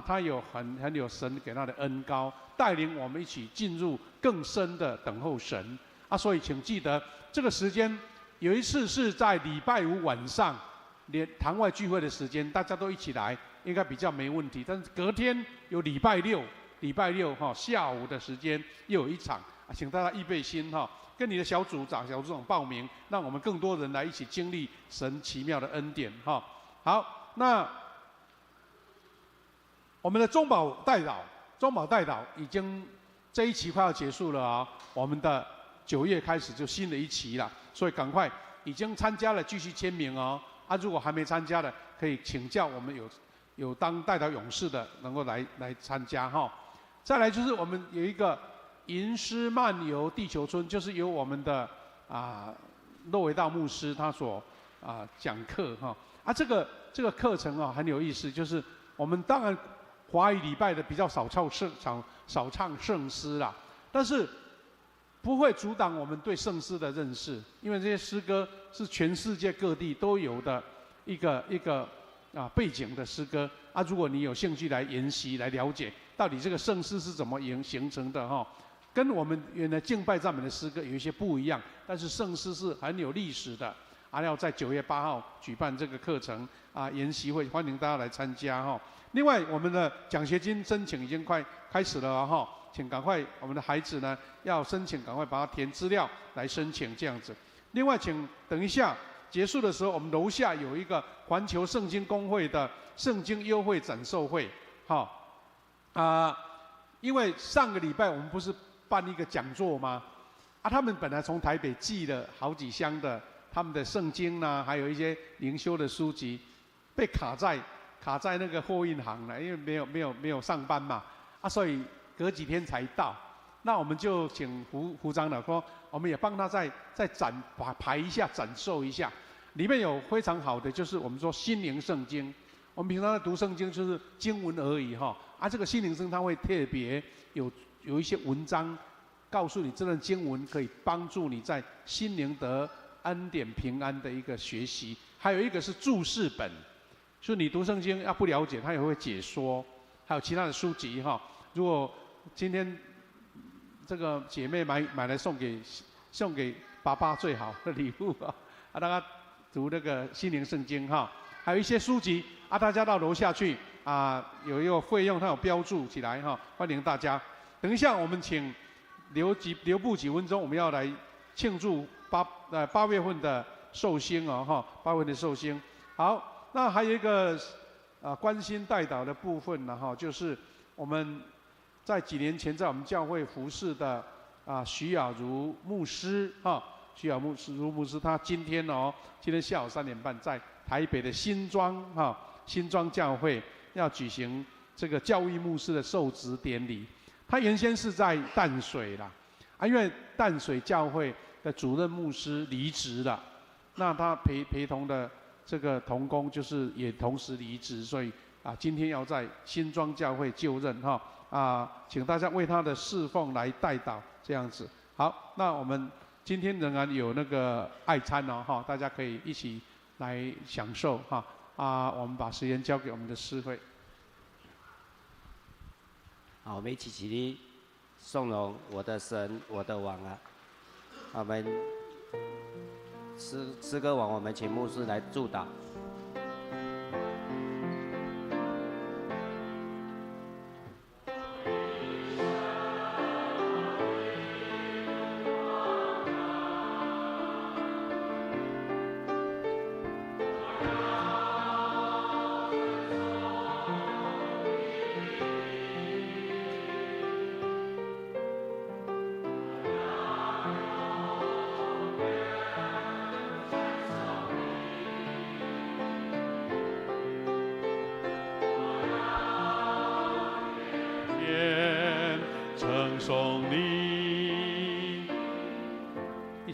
他有很有神给他的恩膏，带领我们一起进入更深的等候神所以请记得这个时间，有一次是在礼拜5晚上连堂外聚会的时间，大家都一起来，应该比较没问题。但是隔天有礼拜六下午的时间又有一场请大家预备心哈，跟你的小组长报名，让我们更多人来一起经历神奇妙的恩典哈。好，那我们的中保代祷已经这一期快要结束了啊，我们的9月开始就新的一期了，所以赶快已经参加了继续签名哦。如果还没参加的，可以请教我们有当代祷勇士的，能够来参加哈。再来就是我们有一个吟诗漫游地球村，就是由我们的骆维道牧师他所讲课哈。这个课程很有意思，就是我们当然华语礼拜的比较少唱圣诗啦，但是不会阻挡我们对圣诗的认识，因为这些诗歌是全世界各地都有的一个背景的诗歌如果你有兴趣来研习来了解到底这个圣诗是怎么形成的哈，跟我们原来敬拜赞美的诗歌有一些不一样，但是圣诗是很有历史的。要在9月8号举办这个课程研习会，欢迎大家来参加哈。另外，我们的奖学金申请已经快开始了哈，请赶快我们的孩子呢要申请，赶快把它填资料来申请这样子。另外，请等一下结束的时候，我们楼下有一个环球圣经公会的圣经优惠展售会，因为上个礼拜我们不是办一个讲座吗？他们本来从台北寄了好几箱的他们的圣经呢，还有一些灵修的书籍，被卡在那个货运行了，因为没有上班嘛，所以隔几天才到。那我们就请胡长老说，我们也帮他再排一下，展售一下。里面有非常好的，就是我们说心灵圣经。我们平常在读圣经就是经文而已哈，这个心灵圣它会特别有一些文章，告诉你这段经文可以帮助你在心灵得恩典平安的一个学习。还有一个是注释本，所以你读圣经要不了解，它也会解说。还有其他的书籍哈，如果今天这个姐妹买来送给爸爸最好的礼物让他读那个心灵圣经哈。还有一些书籍大家到楼下去有一个费用，它有标注起来哈，欢迎大家。等一下我们请留步几分钟，我们要来庆祝8月份的寿星8月份的寿星。好，那还有一个关心代祷的部分呢就是我们在几年前在我们教会服侍的徐雅茹牧师徐雅茹牧师，他今天下午3点半在台北的新庄教会要举行这个教育牧师的受职典礼。他原先是在淡水啦，因为淡水教会的主任牧师离职了，那他陪同的这个同工就是也同时离职，所以今天要在新庄教会就任请大家为他的侍奉来代祷这样子。好，那我们今天仍然有那个爱餐大家可以一起来享受我们把时间交给我们的诗会。好，我们一起起立，颂荣我的神，我的王我们诗歌王，我们请牧师来祝祷。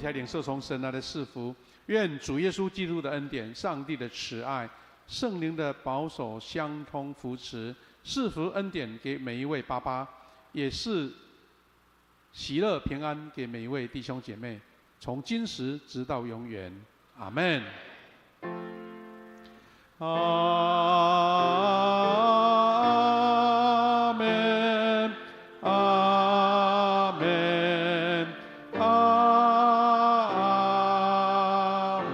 来领受从神来的赐福，愿主耶稣基督的恩典、上帝的慈爱、圣灵的保守相通扶持，赐福恩典给每一位爸爸，也是喜乐平安给每一位弟兄姐妹，从今时直到永远。阿们。阿们。阿门。阿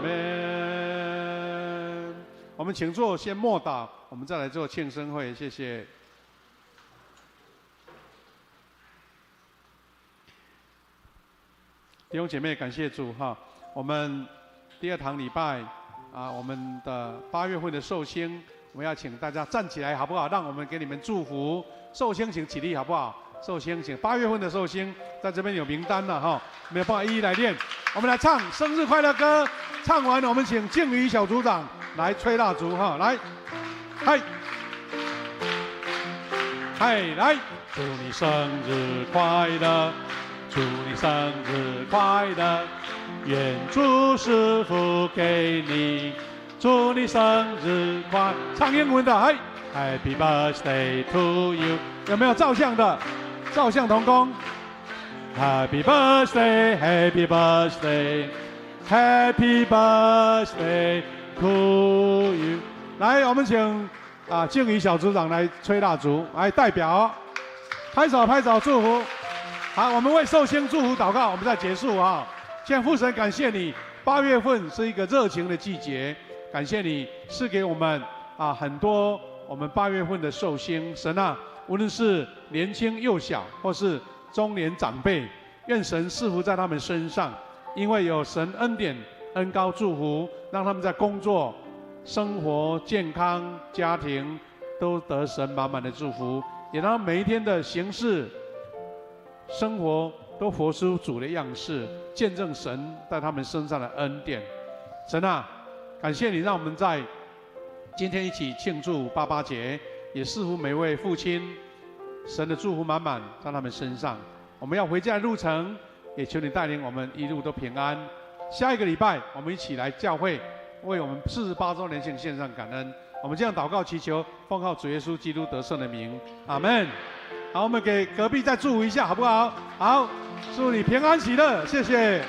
门。我们请坐，先默祷，我们再来做庆生会，谢谢。弟兄姐妹，感谢主哈！我们第2堂礼拜我们的8月份的寿星，我们要请大家站起来好不好？让我们给你们祝福。寿星请起立好不好？寿星请8月份的寿星在这边有名单了哈，没有办法一一来念。我们来唱生日快乐歌，唱完我们请敬宇小组长来吹蜡烛哈，来，嗨，嗨，来，祝你生日快乐，祝你生日快乐，愿主赐福给你，祝你生日快，唱英文的，嗨 ，Happy birthday to you， 有没有照相的？照相同工 ，Happy birthday, Happy birthday, Happy birthday to you。来，我们请敬宇小组长来吹蜡烛，来代表拍手拍手祝福。好，我们为寿星祝福祷告，我们再结束啊。现在父神感谢你，8月份是一个热情的季节，感谢你赐给我们很多我们8月份的寿星，神啊。无论是年轻幼小，或是中年长辈，愿神赐福在他们身上，因为有神恩典、恩膏祝福，让他们在工作、生活、健康、家庭都得神满满的祝福，也让每一天的行事、生活都活出主的样式，见证神在他们身上的恩典。神啊，感谢你让我们在今天一起庆祝88节。也赐福每位父亲，神的祝福满满在他们身上。我们要回家的路程，也求你带领我们一路都平安。下一个礼拜，我们一起来教会，为我们48周年庆献上感恩。我们这样祷告祈求，奉靠主耶稣基督得胜的名，阿门。好，我们给隔壁再祝福一下，好不好？好，祝你平安喜乐，谢谢。